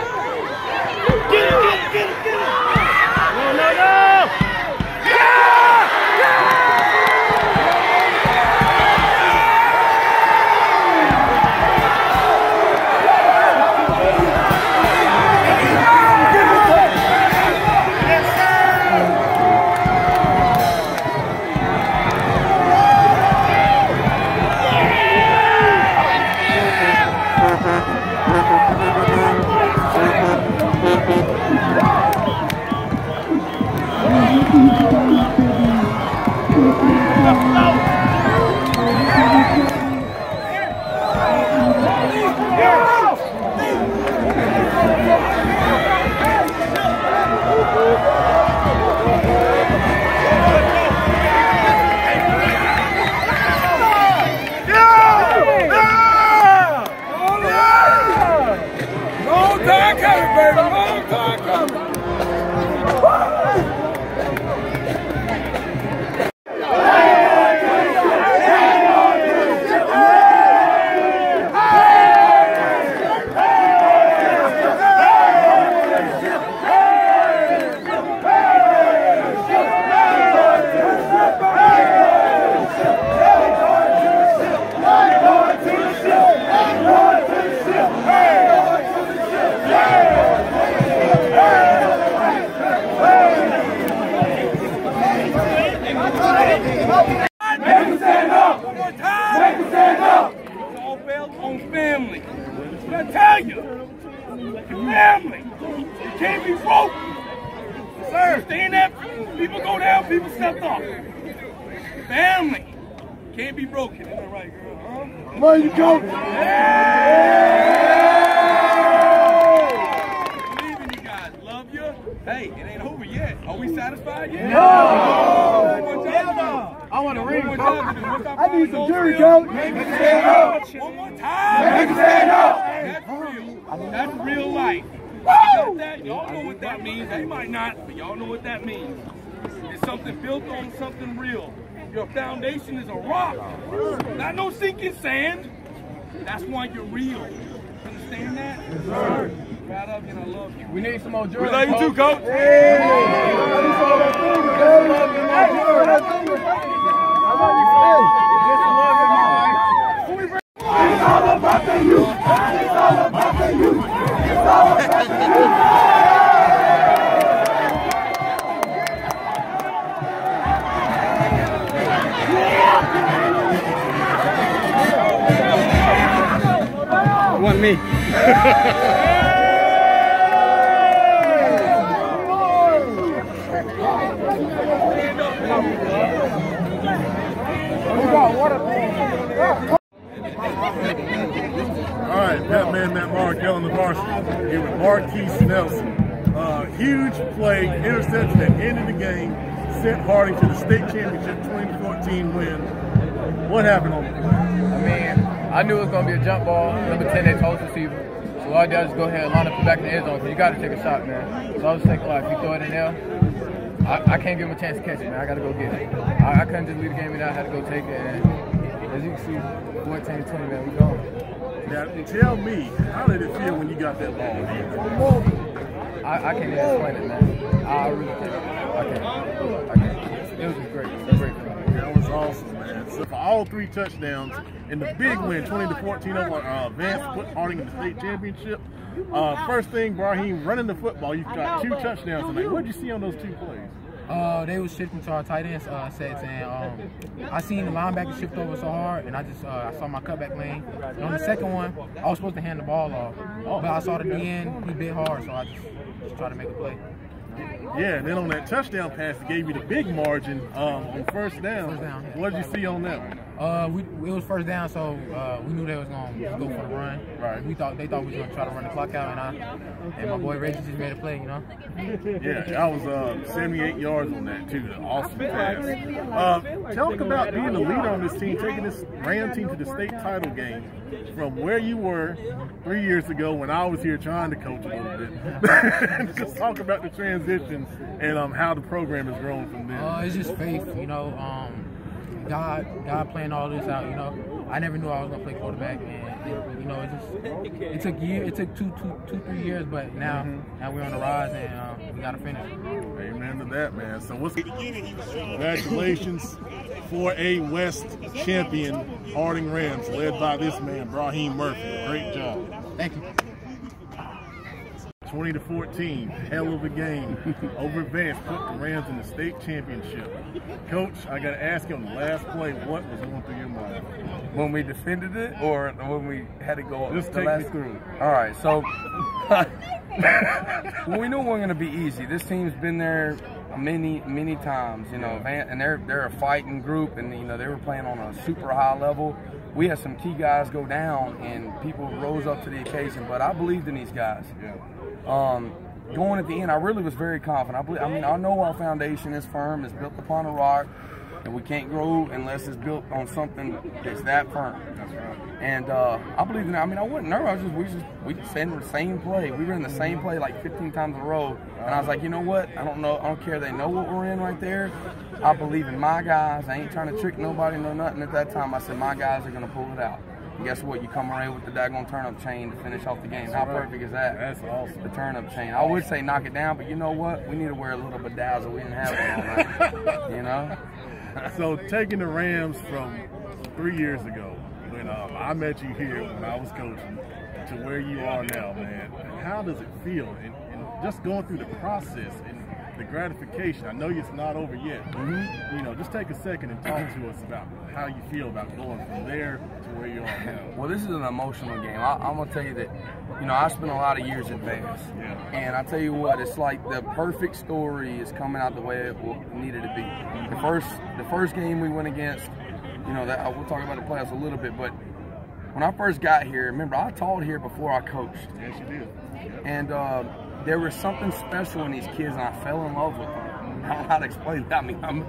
family. What I tell you, your family. You can't be broke. Sir, stay in that. People go down, people step up. Family. Can't be broken. Isn't that right, girl? Huh? Come on, you coach. Believe in you guys. Love you. Hey, it ain't over yet. Are we satisfied yet? No. I want to ring. I need some jury, coach. Make it stand up. One more time. Make it stand up. That's real. That's real life. Y'all know what that means. They might not, but y'all know what that means. It's something built on something real. Your foundation is a rock, not no sinking sand. That's why you're real. Understand that? Yes, sir. Proud of you and I love you. We need some more jury. We love you too, coach. It's all about the youth. It's all about the youth. It's all about the youth. Wasn't me. All right, Batman Matt Mallard, Kelly the varsity, here with Marquise Nelson. Huge play, interception at the end of the game, sent Harding to the state championship 2014 win. What happened on it? I mean, I knew it was going to be a jump ball, number 10, they told us to see. So all I did was just go ahead and line up the back in the end zone, because you got to take a shot, man. So I was thinking, like, if you throw it in there, I can't give him a chance to catch it, man. I got to go get it. I couldn't just leave the game in there. I had to go take it. And as you can see, 14-20, man, we gone. Now, tell me, how did it feel when you got that ball? I can't even explain it, man. I really can't. I can't. It was just great. It was great for me. That was awesome, man. So for all 3 touchdowns and the big win, 20-14 over Vance, put Harding in the state championship. First thing, Brahim, running the football, you got 2 touchdowns tonight. What did you see on those 2 plays? They was shifting to our tight end sets, and I seen the linebacker shift over so hard, and I saw my cutback lane. And on the second one, I was supposed to hand the ball off, but I saw the DN, he bit hard, so I just tried to make a play. Yeah, and then on that touchdown pass, it gave you the big margin on first down. Yeah. What did you see on that one? It was first down, so we knew they was going to go for the run. Right. They thought we was going to try to run the clock out, and my boy Reggie just made a play, you know. Yeah, I was 78 yards on that too. An awesome pass. Talk about being the leader on this team, taking this Ram team to the state title game from where you were 3 years ago when I was here trying to coach a little bit. Just talk about the transition and how the program has grown from there. It's just faith, you know. God planned all this out, you know. I never knew I was gonna play quarterback, and you know, it took 2-3 years, but now we're on the rise, and we gotta finish. Amen to that, man. So congratulations for a West champion, Harding Rams, led by this man, Brahim Murphy. Great job. Thank you. 20-14, hell of a game over Vance, put the Rams in the state championship. Coach, I got to ask you on the last play, what was going through your mind? When we defended it or when we had to go up? Just take me through. All right, so well, we knew it wasn't going to be easy. This team's been there many times, you know, and they're a fighting group, and, you know, they were playing on a super high level. We had some key guys go down, and people rose up to the occasion, but I believed in these guys. Yeah. Going at the end, I really was very confident. I know our foundation is firm, it's built upon a rock, and we can't grow unless it's built on something that's that firm. That's right. And I believe in that. I mean, I wasn't nervous. We just sat in the same play. We were in the same play like 15 times in a row, and I was like, you know what? I don't care. They know what we're in right there. I believe in my guys. I ain't trying to trick nobody, no nothing. At that time, I said my guys are gonna pull it out. And guess what? You come around with the daggone turnip chain to finish off the game. How perfect is that? That's awesome. The turnip chain. I would say knock it down, but you know what? We need to wear a little bedazzle. We didn't have one all night. You know? So taking the Rams from 3 years ago, when I met you here when I was coaching, to where you are now, man, how does it feel? And just going through the process and the gratification. I know it's not over yet. You know, just take a second and talk to us about how you feel about going from there to where you are now? Well, this is an emotional game. I'm going to tell you that, you know, I spent a lot of years at Vance. Yeah. And I tell you what, it's like the perfect story is coming out the way it needed to be. The first game we went against, you know, that we'll talk about the playoffs a little bit, but when I first got here, remember, I taught here before I coached. Yes, you did. Yep. And there was something special in these kids, and I fell in love with them. I don't know how to explain that. I mean, I'm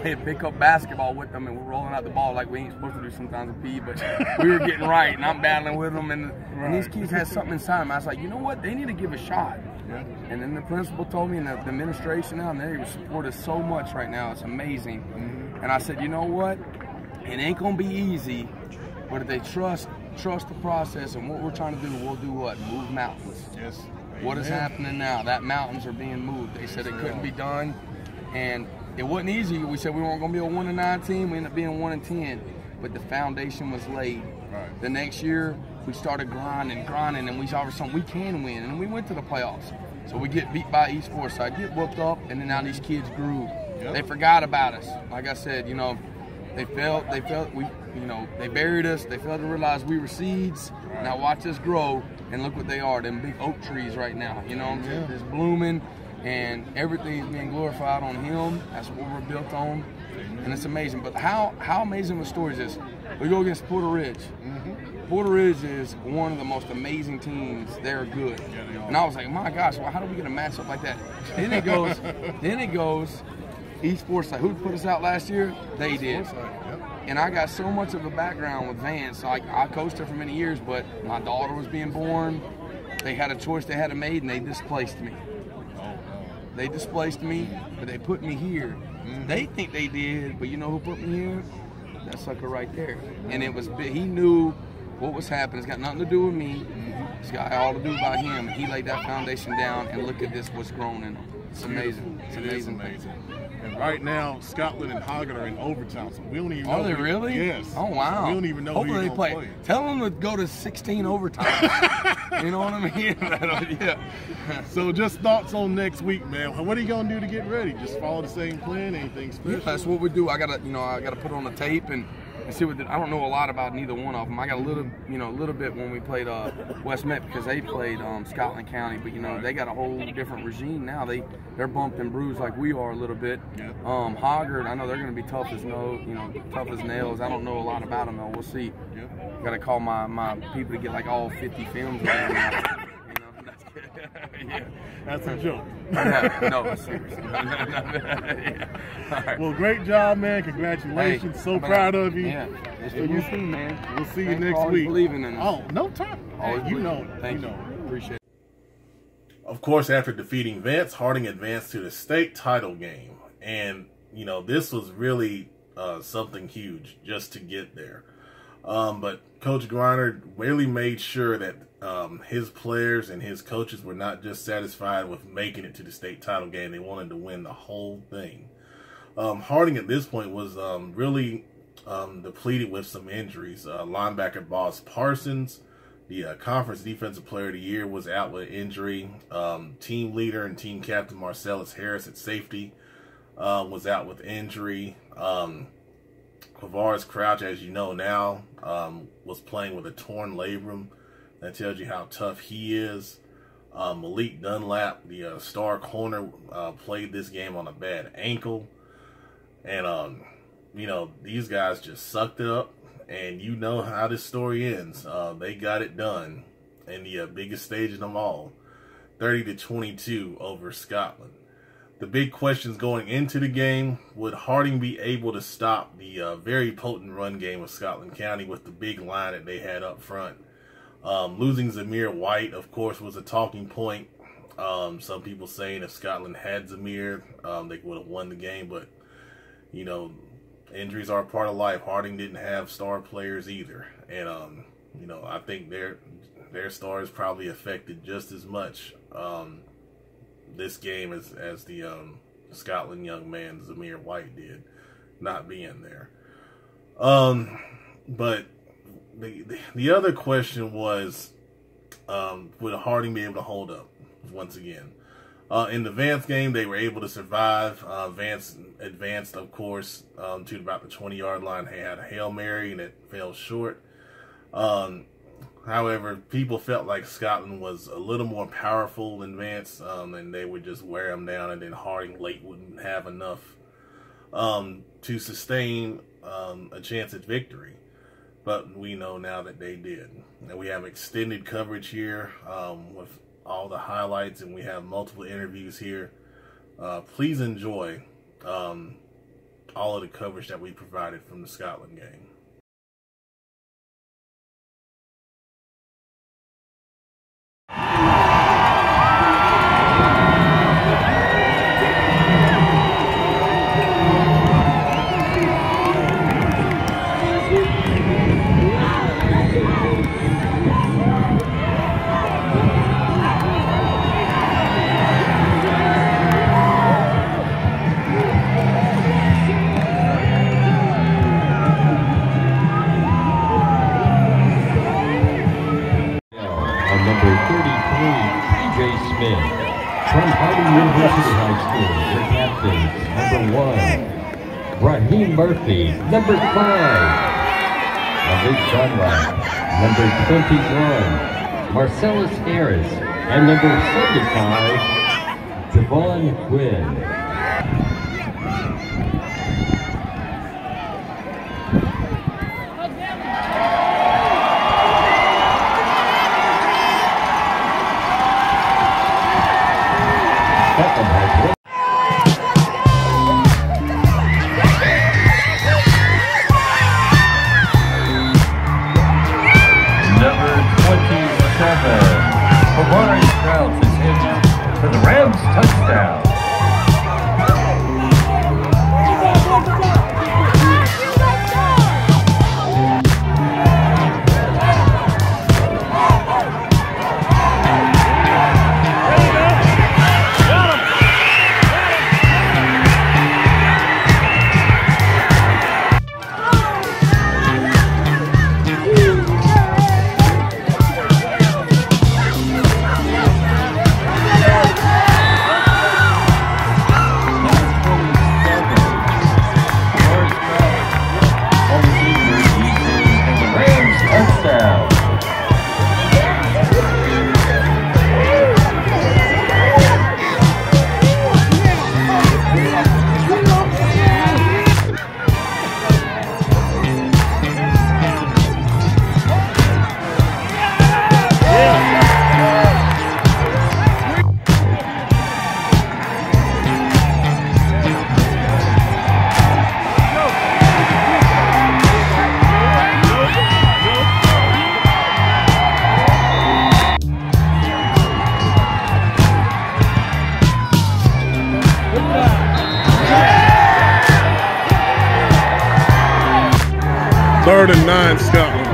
playing pickup basketball with them, and we're rolling out the ball like we ain't supposed to do sometimes at P, but we were getting right, and I'm battling with them, and these kids had something inside them. I was like, you know what? They need to give a shot. Yeah. And then the principal told me, and the administration down there, they support us so much right now. It's amazing. Mm-hmm. And I said, you know what? It ain't going to be easy, but if they trust the process and what we're trying to do, we'll do what? Move mountains. Yes. What is happening now? That mountains are being moved. They said it couldn't be done, and it wasn't easy. We said we weren't going to be a 1-9 team. We ended up being 1-10, but the foundation was laid. Right. The next year, we started grinding, and we saw something we can win, and we went to the playoffs. So we get beat by East Forsyth, get whooped up, and then now these kids grew. Yep. They forgot about us. Like I said, you know, they felt we, you know, they buried us. They failed to realize we were seeds. Right. Now watch us grow, and look what they are. Them big oak trees right now. You know what I'm saying? It's blooming, and everything's being glorified on Him. That's what we're built on, and it's amazing. But how amazing the story is this? We go against Porter Ridge. Mm-hmm. Porter Ridge is one of the most amazing teams. They're good. Yeah, they are. And I was like, my gosh, well, how do we get a matchup like that? Then it goes, East Forsyth. Who put us out last year? They did. And I got so much of a background with Vance. Like, I coached her for many years, but my daughter was being born. They had a choice they had to make, and they displaced me. They displaced me, but they put me here. Mm-hmm. They think they did, but you know who put me here? That sucker right there. And it was, he knew what was happening. It's got nothing to do with me. It's got all to do about him. And he laid that foundation down, and look at this, what's grown in him. It's amazing. It's amazing. And right now, Scotland and Hough are in overtime, so we don't even know. Are they really? Yes. Oh, wow. We don't even know Hopefully who they play. Tell them to go to 16 overtime. You know what I mean? Yeah. So just thoughts on next week, man. What are you going to do to get ready? Just follow the same plan? Anything special? Yeah, that's what we do. I got to put on the tape and see what I don't know a lot about neither one of them. I got a little bit when we played West Meck, because they played Scotland County, but you know they got a whole different regime now. They're bumped and bruised like we are a little bit. Yep. Hoggard, I know they're going to be tough as nails. I don't know a lot about them though. We'll see. Got to call my people to get like all 50 films. Yeah, that's a joke. No, seriously. Right. Well, great job, man. Congratulations. So proud of you. Yeah, it's for you too, man. We'll see you next week. Believing in us. Oh, no time. Always you know. Thank you. Appreciate it. Of course, after defeating Vance, Harding advanced to the state title game. And, you know, this was really something huge just to get there. But Coach Griner really made sure that his players and his coaches were not just satisfied with making it to the state title game. They wanted to win the whole thing. Harding at this point was really depleted with some injuries. Linebacker Boss Parsons, the Conference Defensive Player of the Year, was out with injury. Team leader and team captain Marcellus Harris at safety was out with injury. Quavaris Crouch, as you know now, was playing with a torn labrum. That tells you how tough he is. Malik Dunlap, the star corner, played this game on a bad ankle. And, you know, these guys just sucked it up. And you know how this story ends. They got it done in the biggest stage of them all. 30-22 over Scotland. The big questions going into the game: would Harding be able to stop the very potent run game of Scotland County with the big line that they had up front? Losing Zamir White, of course, was a talking point. Some people saying if Scotland had Zamir, they would have won the game. But, you know, injuries are a part of life. Harding didn't have star players either. And, you know, I think their stars probably affected just as much this game as the Scotland young man Zamir White did, not being there. But the other question was, would Harding be able to hold up once again? In the Vance game, they were able to survive. Vance advanced, of course, to about the 20-yard line. They had a Hail Mary, and it fell short. However, people felt like Scotland was a little more powerful in advance, and they would just wear them down, and then Harding late wouldn't have enough to sustain a chance at victory. But we know now that they did. And we have extended coverage here with all the highlights, and we have multiple interviews here. Please enjoy all of the coverage that we provided from the Scotland game. From Harding University High School, their captains, number 1, Raheem Murphy, number 5, Malik Dunlap, number 21, Marcellus Harris, and number 75, Javon Quinn. For the Rams touchdown. Third and 9, Scotland.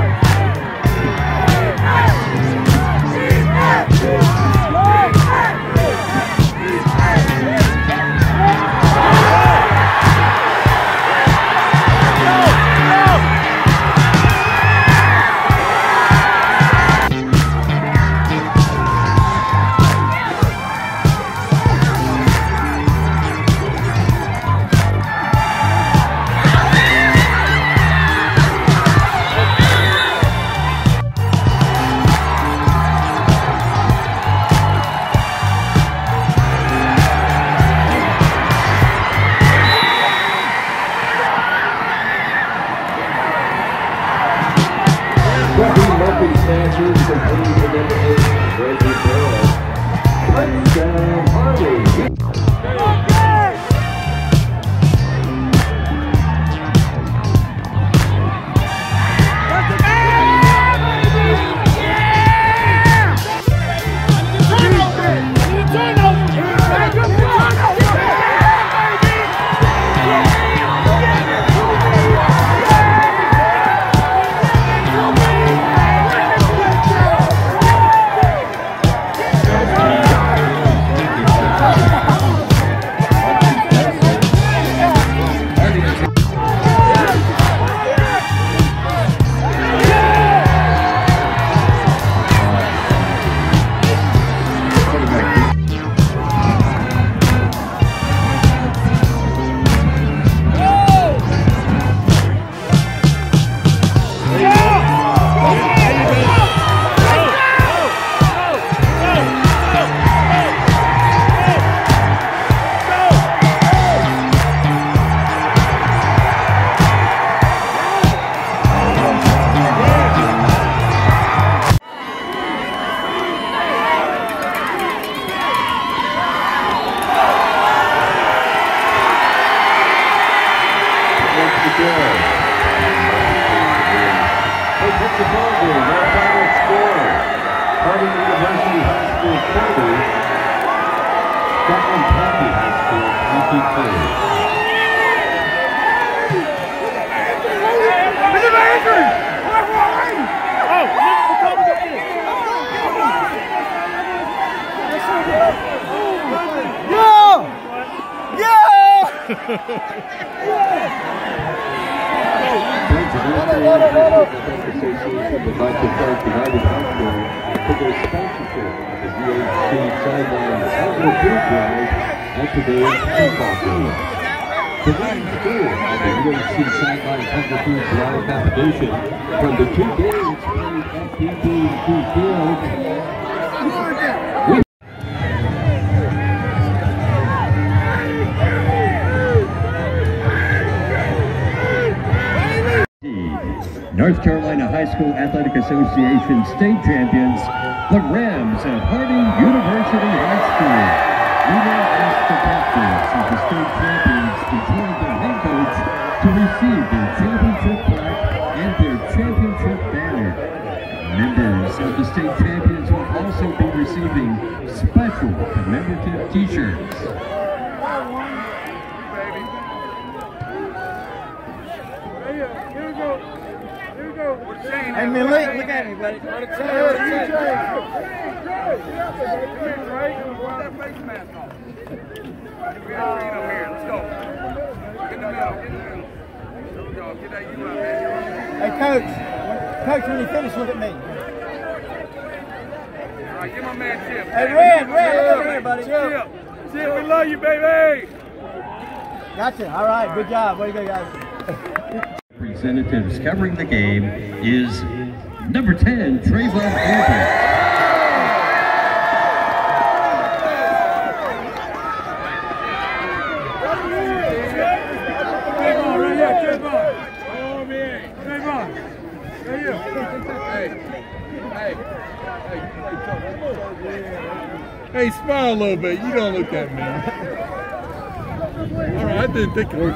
Harding University High School 40, Scotland County High School 23. Association would like to thank United Healthcare for their sponsorship of the UHC Sideline Outdoor Food Drive at today's football game. Today's score of the UHC Sideline Outdoor Food Drive competition from the 2 games played at PB&Q Field. North Carolina High School Athletic Association state champions, the Rams of Harding University High School. We now ask the captains of the state champions to join their head coach to receive their championship plaque and their championship banner. Members of the state champions will also be receiving special commemorative t-shirts. Hey, Malik, look at me, buddy. Hey, Coach. Coach, when you finish, look at me. All right, give my man Chip. Hey, Red, look over here, buddy. Chip, we love you, baby. Gotcha. All right, good job. Way to go, guys. Representatives covering the game is number 10, Trayvon Albert. Hey, smile a little bit. You don't look that mean. All right, I didn't think it was.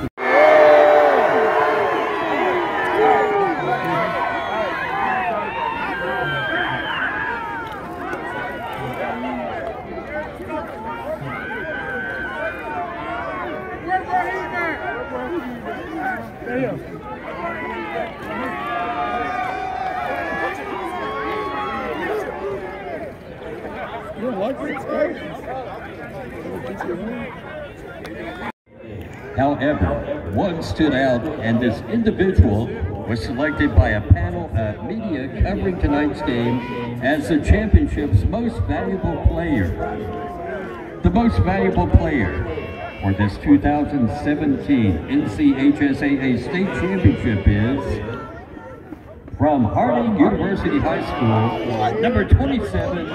However, one stood out, and this individual was selected by a panel of media covering tonight's game as the championship's most valuable player. The most valuable player for this 2017 NCHSAA State Championship is from Harding University High School, number 27,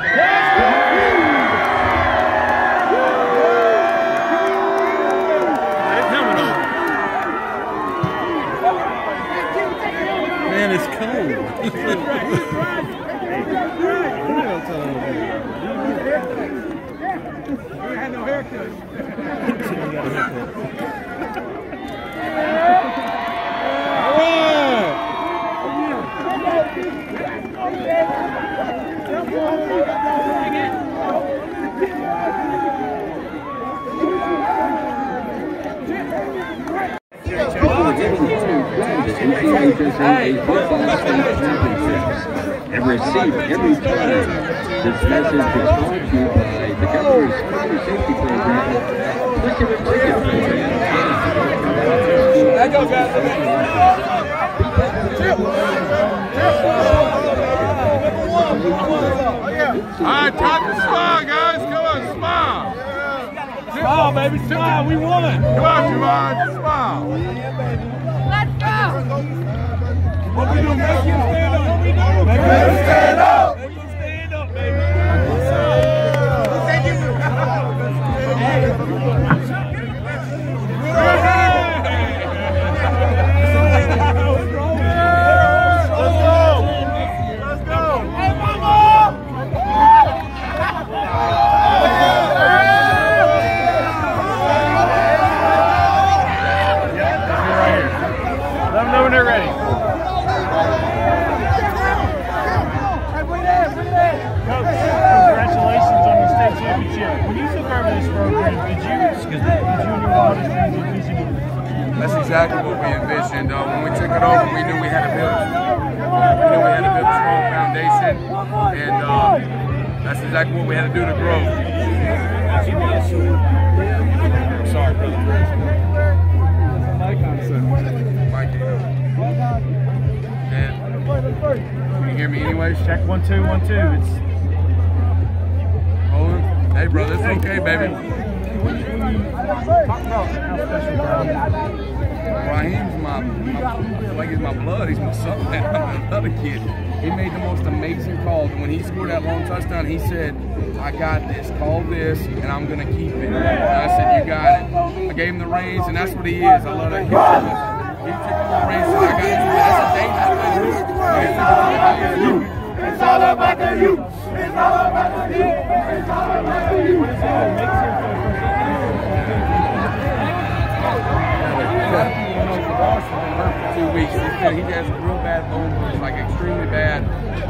Man, it's cold. You had no haircut. and received every time. This message is brought to you by the Governor's Fire Safety Program, Ticket and Ticket Program. All right, time to smile, guys. Come on, smile. Smile, baby, smile. We won. Come on, Javon, smile. Let's go. What we doing? Make you stand up. What we doing? Make you stand up. Make you stand up, baby. Let's go. Hey, mama. Let them know when they're ready. And when we took it over, we knew we had to build a strong foundation, and that's exactly what we had to do to grow. Sorry, brother. And can you hear me anyways? Check 1 2 1 2. It's rolling. Hey, brother, it's okay, baby. Talk about how special Raheem's like he's my blood. He's my son. Another kid. He made the most amazing calls. When he scored that long touchdown, he said, "I got this. Call this, and I'm gonna keep it." And I said, "You got it." I gave him the reins, and that's what he is. I love that. He took the reins, and I got it. That's a dangerous thing. It's all about the youth. It's all about the youth. It's all about the youth. 2 weeks. He has a real bad bone bruise, like extremely bad.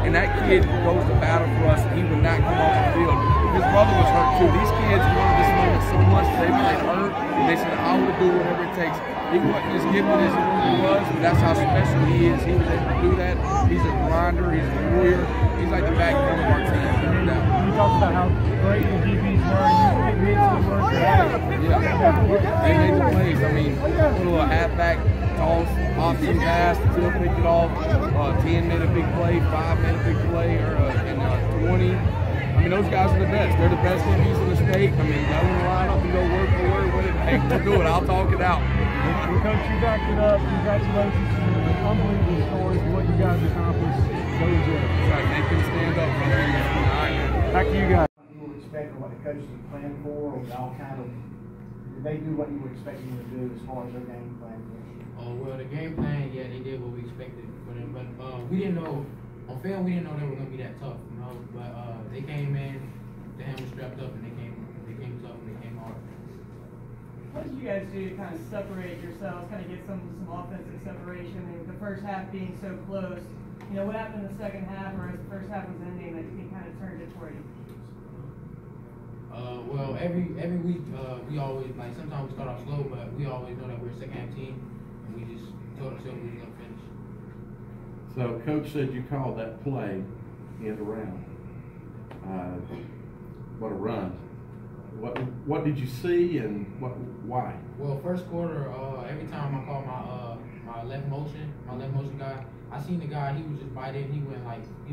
And that kid goes to battle for us, and he would not come off the field. His brother was hurt too. These kids wanted this moment so much they hurt, and they said, "I will do whatever it takes." He wasn't as gifted as he really was, but that's how special he is. He was able to do that. He's a grinder. He's a warrior. He's like the backbone of our team. You talked about how great the DBs were. You made some work. Yeah, they made the plays. I mean, a little halfback toss, option pass, still picked it off. 10 made a big play, 5 made a big play, and 20. I mean, those guys are the best. They're the best DBs in the state. I mean, go in the lineup and go word for word with it. Hey, we'll do it. I'll talk it out. Coach, you backed it up. Congratulations. Unbelievable stories of what you guys accomplished. Right, make them stand up for them. Back to you guys. You were expecting what the coaches had planned for, or y'all kind of, did they do what you were expecting them to do as far as their game plan? Well, the game plan, yeah, they did what we expected for them, but we didn't know, on film, we didn't know they were going to be that tough, you know, but they came in, the hand was strapped up, and they came tough, and they came hard. What did you guys do to kind of separate yourselves, kind of get some offensive separation? I mean, with the first half being so close, you know, what happened in the second half, or as the first half was ending, that you kind of turned it for you? Well, every week we always, like, sometimes we start off slow, but we always know that we're a second half team, and we just told ourselves we were going to finish. So Coach said you called that play end around. What a run. What did you see, and why? Well, first quarter, every time I called my left motion guy, I seen the guy, he was just biting, he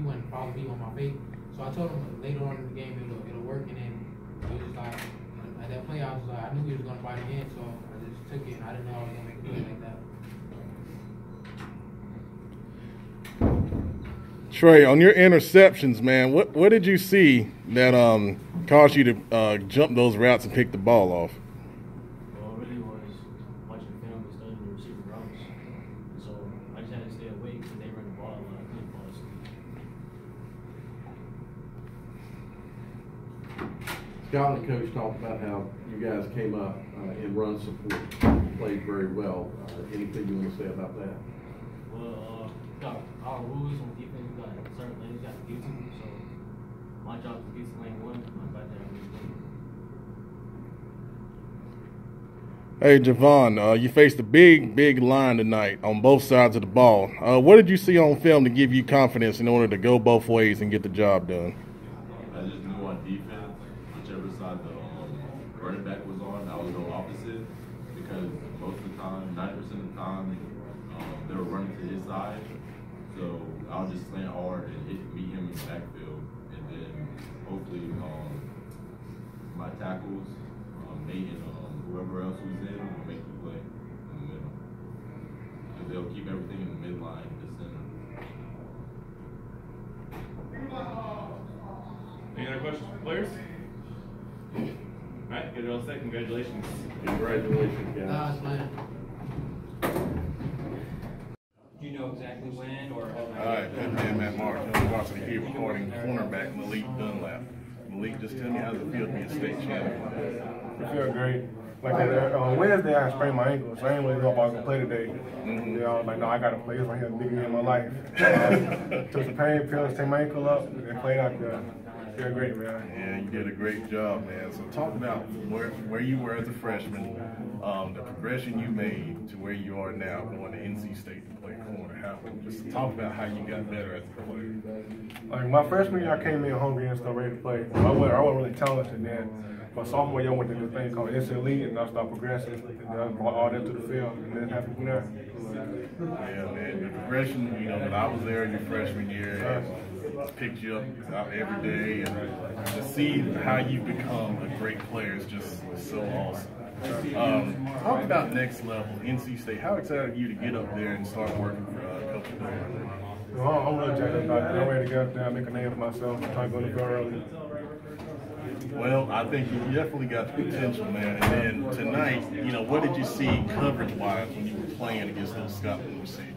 wouldn't follow me on my fake. So I told him later on in the game it'll work, and then it was just like, at that play I was like, I knew he was gonna bite again, so I just took it, and I didn't know I was gonna make a play like that. Trey, on your interceptions, man, what did you see that caused you to jump those routes and pick the ball off? Well, it really was watching film and studying the receiver routes. So I just had to stay awake because they run the ball a lot. I couldn't fall asleep. Scott and the coach talked about how you guys came up in run support, played very well. Anything you want to say about that? Well, got our rules on defense. We got certain lanes got to get to. So my job is to get to lane 1. I'm back there. Hey, Javon, you faced a big line tonight on both sides of the ball. What did you see on film to give you confidence in order to go both ways and get the job done? I just knew on defense, whichever side the running back was on, I would go opposite, because most of the time, 90% of the time, they were running to his side. So I'll just slant hard and meet him in the backfield, and then hopefully my tackles, Nate and whoever else was in will make the play in the middle. And they'll keep everything in the midline, in the center. Any other questions for players? All right, good all set. Congratulations. Congratulations, guys. Do you know exactly when or? All right, that man, Matt Mark, varsity here recording cornerback Malik Dunlap. Malik, just tell me how does it feel to be a state champion? It feels great. Like on Wednesday, I sprained my ankle, so I didn't really know if I was gonna play today. You know, I was like, no, I gotta play. It's my biggest game of my life. Took some pain pills, take my ankle up, and played out there. Yeah, great, man. Yeah, you did a great job, man. So talk about where you were as a freshman, the progression you made to where you are now, going to NC State to play corner. Just talk about how you got better as a player. Like my freshman year, I came in hungry and stuff, ready to play. I wasn't really talented then. My sophomore year, I went to this thing called SLE, and I started progressing. And I brought all that to the field, and then it happened from there. Yeah, man. The progression, you know, when I was there in your freshman year, I picked you up out every day, and to see how you become a great player is just so awesome. Talk about next level, NC State. How excited are you to get up there and start working for Coach Mallard? Well, I'm really jacked up about it. I'm ready to get up there and make a name for myself. I'm trying to go to the early. Well, I think you definitely got the potential, man. And then tonight, you know, what did you see coverage-wise when you were playing against those Scotland receivers?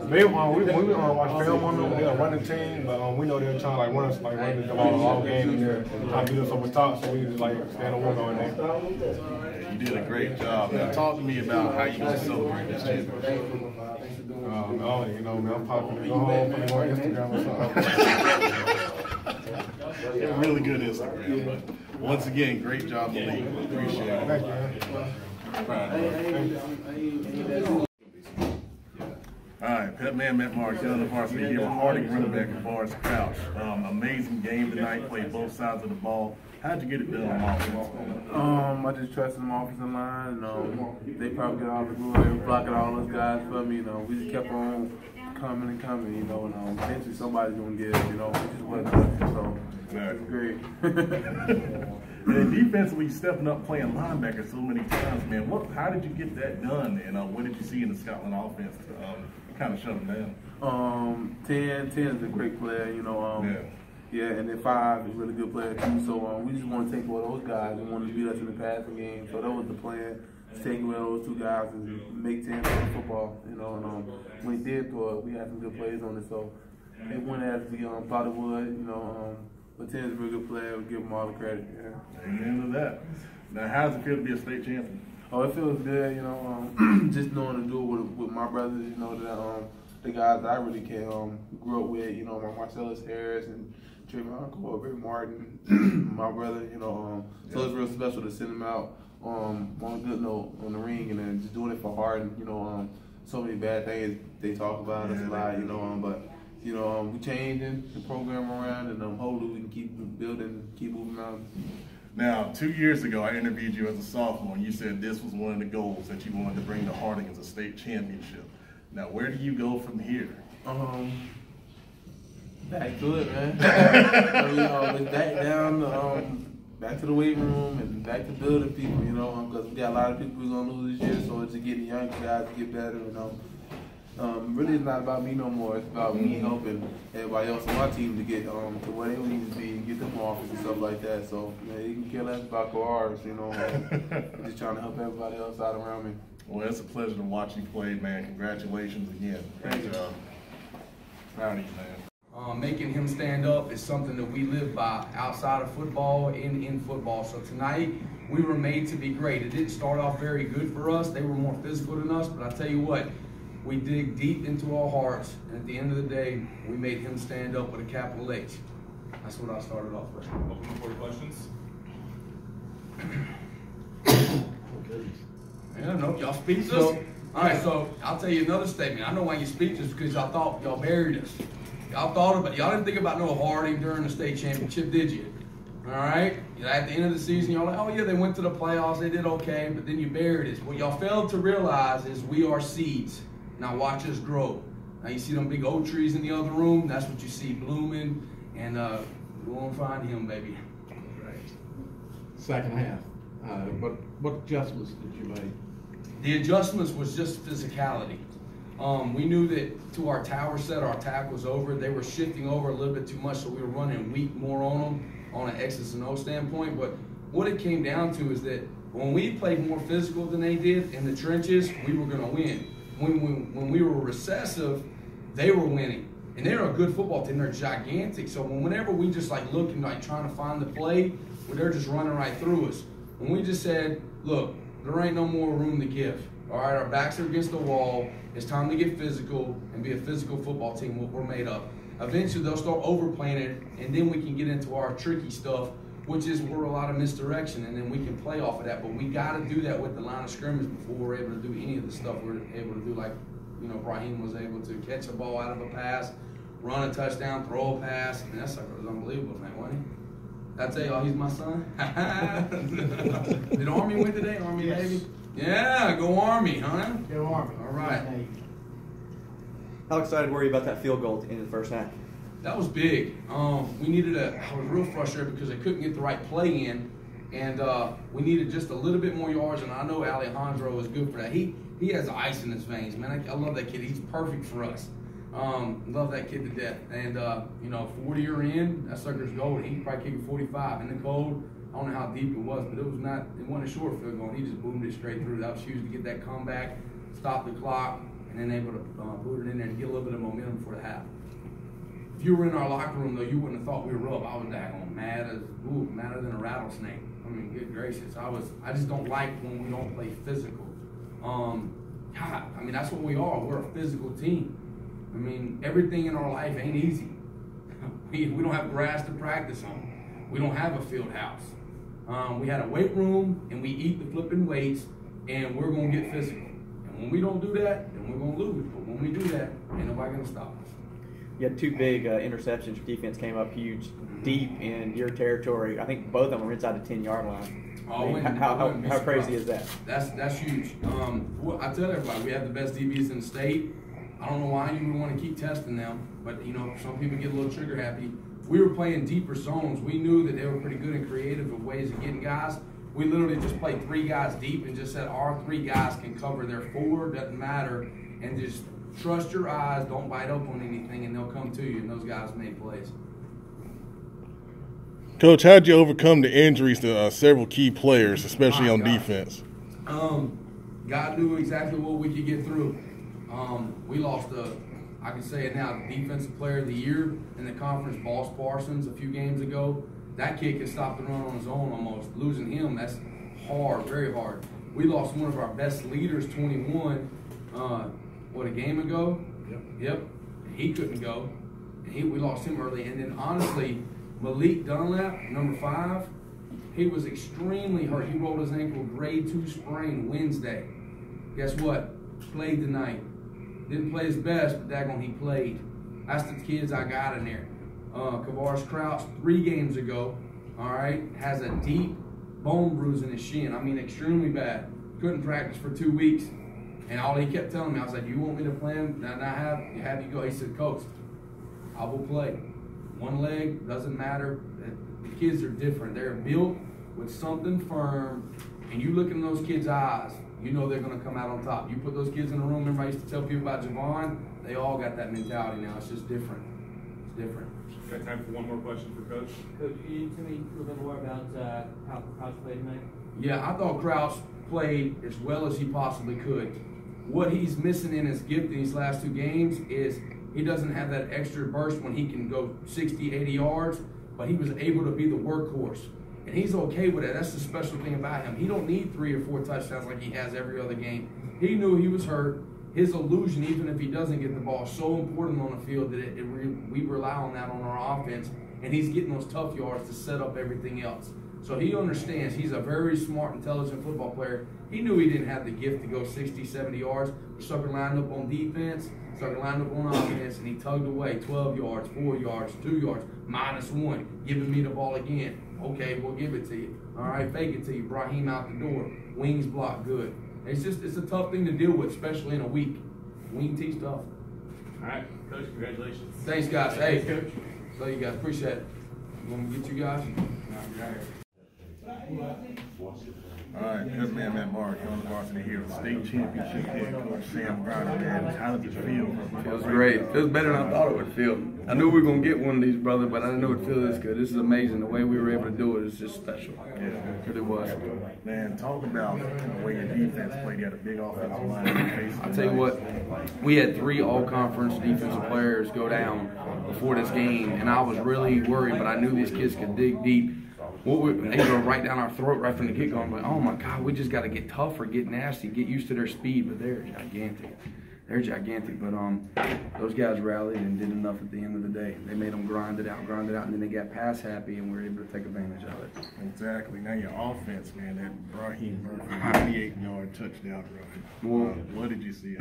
We watch film on them. They're a running team, but we know they're trying to run the ball all game and they're trying to beat us over top, so we just stand on one on there. Yeah, you did a great job. Now, talk to me about how you gonna celebrate this championship. You know, man, I'm probably gonna go home, put it on Instagram or something. Yeah, really good Instagram, but once again, great job, Malik. Appreciate it. Thank you. All right, Pet Man Matt Mark, killing the varsity here with Harding running back and Forsyth Crouch. Amazing game tonight, played both sides of the ball. How'd you get it done on offense? I just trusted them offensive line. They probably get all the glory, blocking all those guys for me. We just kept on coming and coming, and eventually somebody's gonna give, it just wasn't working, so that's great. And then defensively stepping up playing linebacker so many times, man. How did you get that done? And what did you see in the Scotland offense to kind of shut them down? 10 is a great player, yeah, and then 5 is a really good player too. So we just want to take away those guys and want to beat us in the passing game. So that was the plan. Take away those 2 guys and make 10 play football, and when he did throw it, we had some good plays on it, so it went as we thought it would, but 10 is a really good player. We give him all the credit. Yeah. Amen to that. Now, how does it feel to be a state champion? Oh, it feels good, just knowing to do it with my brothers, the guys that I really grew up with, my Marcellus Harris and Trayvon Colbert, Martin, my brother, so it's real special to send them out on a good note on the ring, and then just doing it for Harding, so many bad things they talk about us a lot, but we changing the program around, and hopefully we can keep building, keep moving on. Now, 2 years ago, I interviewed you as a sophomore, and you said this was one of the goals that you wanted to bring to Harding as a state championship. Now, where do you go from here? Back to it, man. Back down, back to the weight room and back to building people, because we got a lot of people we're gonna lose this year, so it's just getting younger guys to get better, really, it's not about me no more. It's about me helping everybody else on my team to get to where they need to be and get them offers and stuff like that. So, you can care less about ours, I'm just trying to help everybody else out around me. Well, it's a pleasure to watch you play, man. Congratulations again. Thank you. Proud of you, man. Making him stand up is something that we live by outside of football and in football. So tonight, we were made to be great. It didn't start off very good for us. They were more physical than us, but I tell you what, we dig deep into our hearts, and at the end of the day, we made him stand up with a capital H. That's what I started off with. Open for questions. I don't know, y'all speechless? All right, so I'll tell you another statement. I know why you're speechless, because y'all thought y'all buried us. Y'all thought about it. Y'all didn't think about no Harding during the state championship, did you? All right? At the end of the season, y'all like, oh yeah, they went to the playoffs, they did okay, but then you buried us. What y'all failed to realize is we are seeds. Now watch us grow. Now you see them big oak trees in the other room? That's what you see blooming, and we're gonna find him, baby. Right. Second half. What adjustments did you make? The adjustments was just physicality. We knew that to our tower set, our attack was over. They were shifting over a little bit too much, so we were running weak more on them on an X's and O standpoint. But what it came down to is that when we played more physical than they did in the trenches, we were going to win. When we were recessive, they were winning. And they're a good football team. They're gigantic. So whenever we just looking, trying to find the play, they're just running right through us. When we just said, look, there ain't no more room to give. All right, our backs are against the wall. It's time to get physical and be a physical football team, what we're made of. eventually they'll start overplaying it, and then we can get into our tricky stuff, which is where a lot of misdirection, and then we can play off of that. But we got to do that with the line of scrimmage before we're able to do any of the stuff we're able to do. Like, you know, Brahim was able to catch a ball out of a pass, run a touchdown, throw a pass. I mean, that sucker was unbelievable, man, wasn't he? Did I tell y'all he's my son? Did Army win today? Army, yes. Navy? Yeah, go Army, huh? Go Army. All right. How excited were you about that field goal in the first half? That was big. We needed I was real frustrated because I couldn't get the right play in, and we needed just a little bit more yards, and I know Alejandro is good for that. He has ice in his veins, man. I love that kid. He's perfect for us. Love that kid to death. And, you know, 40 or in, that sucker's gold. He could probably kick a 45 in the cold. I don't know how deep it was, but it wasn't a short field goal. He just boomed it straight through. That was huge to get that comeback, stop the clock, and then able to boot it in there and get a little bit of momentum for the half. If you were in our locker room, though, you wouldn't have thought we were up. I was daggone madder than a rattlesnake. I mean, good gracious. I just don't like when we don't play physical. God, I mean, that's what we are. We're a physical team. I mean, everything in our life ain't easy. We don't have grass to practice on. We don't have a field house. We had a weight room, and we eat the flipping weights, and we're going to get physical. And when we don't do that, then we're going to lose. But when we do that, ain't nobody going to stop us. You had 2 big interceptions. Your defense came up huge, deep in your territory. I think both of them were inside the 10-yard line. Oh, I mean, how crazy is that? That's huge. I tell everybody, we have the best DBs in the state. I don't know why you would want to keep testing them, but, you know, some people get a little trigger happy. We were playing deeper zones. We knew that they were pretty good and creative of ways of getting guys. We literally just played 3 guys deep and just said our 3 guys can cover their 4, doesn't matter, and just trust your eyes, don't bite up on anything, and they'll come to you, and those guys made plays. Coach, how did you overcome the injuries to several key players, especially on defense? God knew exactly what we could get through. We lost I can say it now, the defensive player of the year in the conference, Boss Parsons, a few games ago. That kid could stop the run on his own almost. Losing him, that's hard, very hard. We lost one of our best leaders, 21, a game ago? Yep. He couldn't go. We lost him early. And then, honestly, Malik Dunlap, number 5, he was extremely hurt. He rolled his ankle, grade 2 sprain Wednesday. Guess what? Played tonight. Didn't play his best, but daggone, he played. That's the kids I got in there. Kavaris Crouch, 3 games ago, all right, has a deep bone bruise in his shin. I mean, extremely bad. Couldn't practice for 2 weeks. And all he kept telling me, I was like, you want me to play him? And I have you go. He said, Coach, I will play. One leg, doesn't matter. The kids are different. They're built with something firm, and you look in those kids' eyes, you know they're going to come out on top. You put those kids in a room, remember I used to tell people about Javon? They all got that mentality now. It's just different. It's different. Got time for one more question for Coach? Coach, can you tell me a little bit more about how Crouch played tonight? Yeah, I thought Crouch played as well as he possibly could. What he's missing in his gift in these last 2 games is he doesn't have that extra burst when he can go 60, 80 yards, but he was able to be the workhorse. And he's okay with it. That's the special thing about him. He don't need 3 or 4 touchdowns like he has every other game. He knew he was hurt. His illusion, even if he doesn't get the ball, is so important on the field that we rely on that on our offense. And he's getting those tough yards to set up everything else. So he understands. He's a very smart, intelligent football player. He knew he didn't have the gift to go 60, 70 yards. Sucker lined up on defense, sucker lined up on offense, and he tugged away 12 yards, 4 yards, 2 yards, -1, giving me the ball again. Okay, we'll give it to you. All right, fake it to you. Brahim out the door. Wings block, good. It's a tough thing to deal with, especially in a week. Wing T stuff. All right, Coach, congratulations. Thanks, guys. Hey, Coach. Love you guys. Appreciate it. You want me to get you guys? All right, good man, Mallard, on the varsity here with state championship head coach Sam Brown. Man, how does it feel? Feels great. It feels better than I thought it would feel. I knew we were going to get one of these, brother, but I didn't know it would feel this good. This is amazing. The way we were able to do it is just special. Yeah, it really was. Man, talk about the way your defense played. You had a big offensive line. I'll tell you what, we had 3 all-conference defensive players go down before this game, and I was really worried, but I knew these kids could dig deep. They go right down our throat right from the get-go. I'm like, oh, my God, we just got to get tougher, get nasty, get used to their speed, but they're gigantic. they're gigantic. But those guys rallied and did enough at the end of the day. They made them grind it out, and then they got pass happy and were able to take advantage of it. Exactly. Now your offense, man, that Raheem Murphy 98-yard touchdown run. Well, what did you see?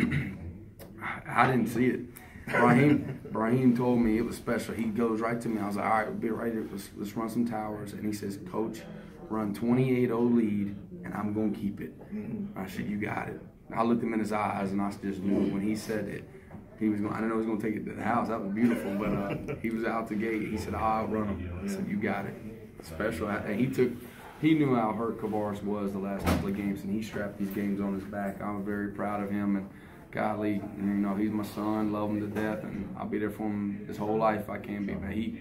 I didn't see it. Brahim told me it was special. He goes right to me. I was like, all right, we'll be right here. Let's run some towers. And he says, Coach, run 28-0 lead, and I'm going to keep it. I said, you got it. I looked him in his eyes, and I just knew when he said it, he was going. I didn't know he was going to take it to the house. That was beautiful, but he was out the gate. He said, I'll run him. I said, you got it. Special. And he knew how hurt Kavaris was the last couple of games, and he strapped these games on his back. I'm very proud of him, and golly, you know, he's my son, love him to death, and I'll be there for him his whole life if I can be. But he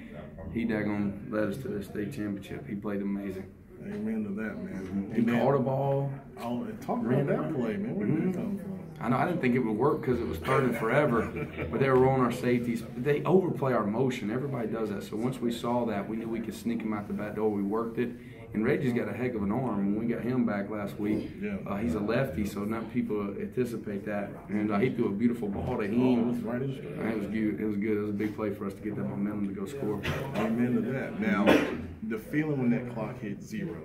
daggone led us to the state championship. He played amazing. Amen to that, man. He caught a ball. Oh, and talk about that play, man. Where did that come from? I know, I didn't think it would work because it was third and forever, but they were rolling our safeties. They overplay our motion. Everybody does that. So once we saw that, we knew we could sneak him out the back door. We worked it. And Reggie's got a heck of an arm. When we got him back last week, he's a lefty, so not people anticipate that. And he threw a beautiful ball to him. It was good. It was good. It was a big play for us to get that momentum to go score. Amen to that. Now, the feeling when that clock hit 0,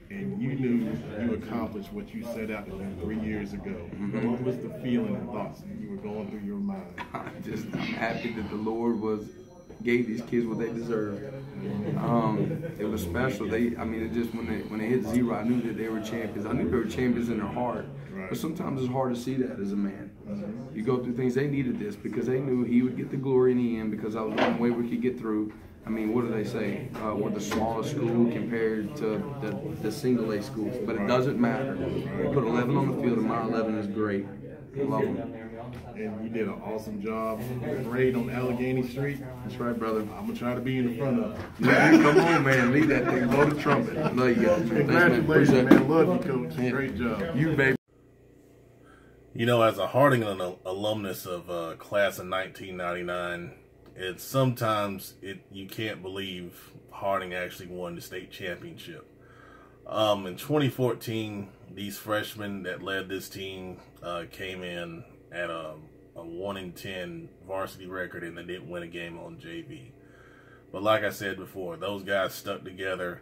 and you knew you accomplished what you set out to do 3 years ago. What was the feeling and thoughts you were going through your mind? I'm happy that the Lord gave these kids what they deserved. It was special. It just when they hit 0, I knew that they were champions. I knew they were champions in their heart. But sometimes it's hard to see that as a man. You go through things. They needed this because they knew he would get the glory in the end because that was the only way we could get through. I mean, what do they say? We're the smallest school compared to the single A schools. But it doesn't matter. We put 11 on the field, and my 11 is great. I love them. And you did an awesome job. Parade on Allegheny Street. That's right, brother. I'm going to try to be in the front of it. Come on, man. Lead that thing. Blow the trumpet. Love you guys. Congratulations, man. Love you, Coach. Great job. You, baby. You know, as a Harding alumnus of class of 1999, it's sometimes you can't believe Harding actually won the state championship. In 2014, these freshmen that led this team came in at a 1-10 varsity record, and they didn't win a game on JV. But like I said before, those guys stuck together.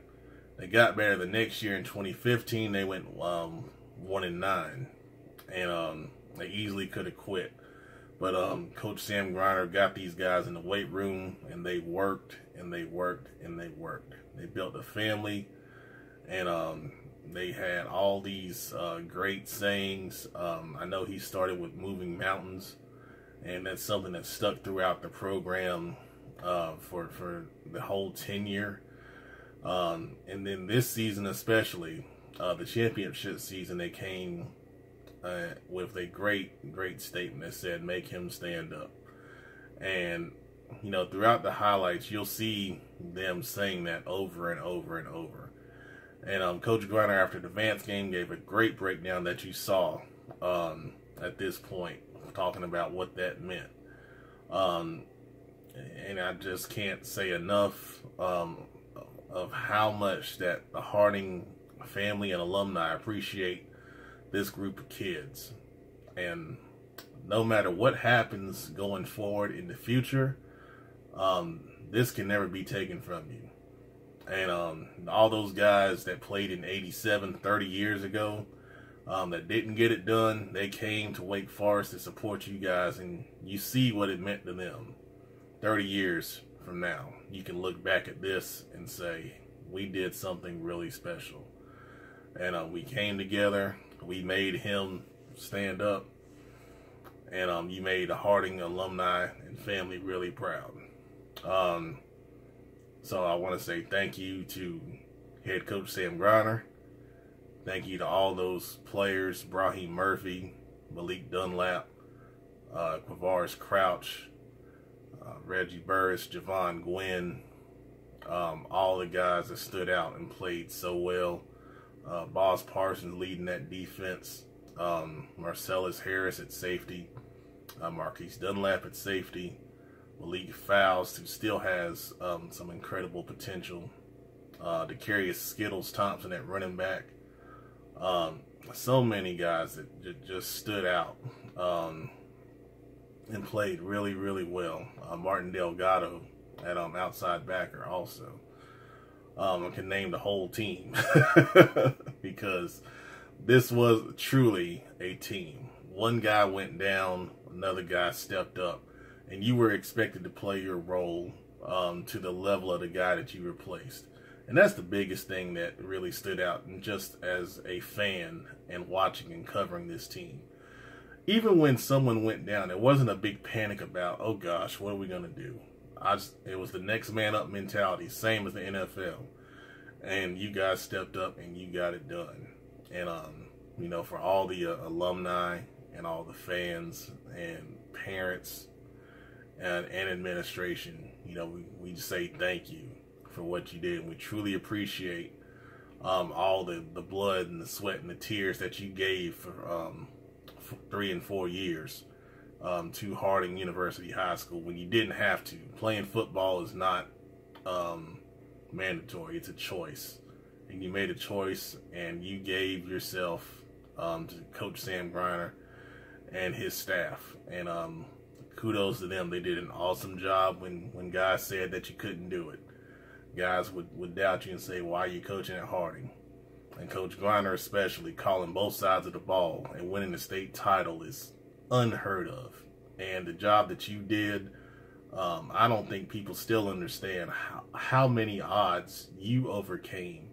They got better the next year. In 2015, they went 1-9, and they easily could have quit. But Coach Sam Griner got these guys in the weight room, and they worked, and they worked, and they worked. They built a family, and they had all these great sayings. I know he started with moving mountains, and that's something that stuck throughout the program for the whole tenure. And then this season especially, the championship season, they came with a great statement that said, make him stand up. And, you know, throughout the highlights, you'll see them saying that over and over and over. And Coach Griner, after the Vance game, gave a great breakdown that you saw at this point, talking about what that meant. And I just can't say enough of how much that the Harding family and alumni appreciate this group of kids. And no matter what happens going forward in the future, this can never be taken from you. And all those guys that played in 87, 30 years ago, that didn't get it done, they came to Wake Forest to support you guys, and you see what it meant to them. 30 years from now, you can look back at this and say, we did something really special. And we came together, we made him stand up, and you made the Harding alumni and family really proud. So I want to say thank you to head coach Sam Griner. Thank you to all those players, Brahim Murphy, Malik Dunlap, Quavaris Crouch, Reggie Burris, Javon Gwynn, all the guys that stood out and played so well. Boss Parsons leading that defense, Marcellus Harris at safety, Marquise Dunlap at safety, Malik Fowles, who still has some incredible potential, Decarius Skittles Thompson at running back. So many guys that just stood out. and played really, really well. Martin Delgado at outside backer also. I can name the whole team because this was truly a team. One guy went down, another guy stepped up, and you were expected to play your role to the level of the guy that you replaced. And that's the biggest thing that really stood out, and just as a fan and watching and covering this team. Even when someone went down, there wasn't a big panic about, oh gosh, what are we going to do? It was the next man up mentality, same as the NFL. And you guys stepped up and you got it done. And, you know, for all the alumni and all the fans and parents and administration, you know, we say thank you for what you did. And we truly appreciate all the blood and the sweat and the tears that you gave for 3 and 4 years to Harding University High School when you didn't have to. Playing football is not mandatory, it's a choice. And you made a choice and you gave yourself to Coach Sam Griner and his staff. And kudos to them. They did an awesome job when guys said that you couldn't do it. Guys would doubt you and say, why are you coaching at Harding? And Coach Griner especially, calling both sides of the ball and winning the state title is unheard of. And the job that you did, I don't think people still understand how many odds you overcame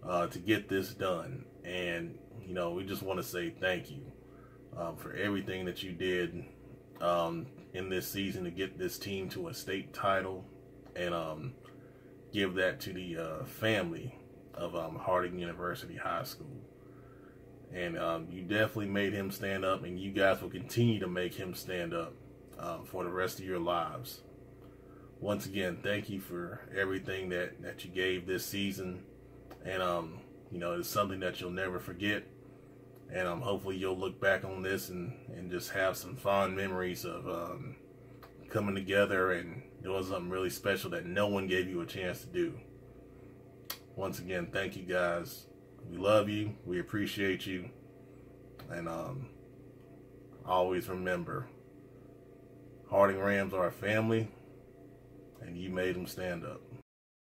to get this done. And, you know, we just want to say thank you for everything that you did in this season to get this team to a state title, and give that to the family of Harding University High School. And you definitely made him stand up, and you guys will continue to make him stand up for the rest of your lives. Once again, thank you for everything that you gave this season. And, you know, it's something that you'll never forget. And hopefully you'll look back on this and just have some fond memories of coming together and doing something really special that no one gave you a chance to do. Once again, thank you guys. We love you. We appreciate you. And always remember, Harding Rams are a family, and you made them stand up.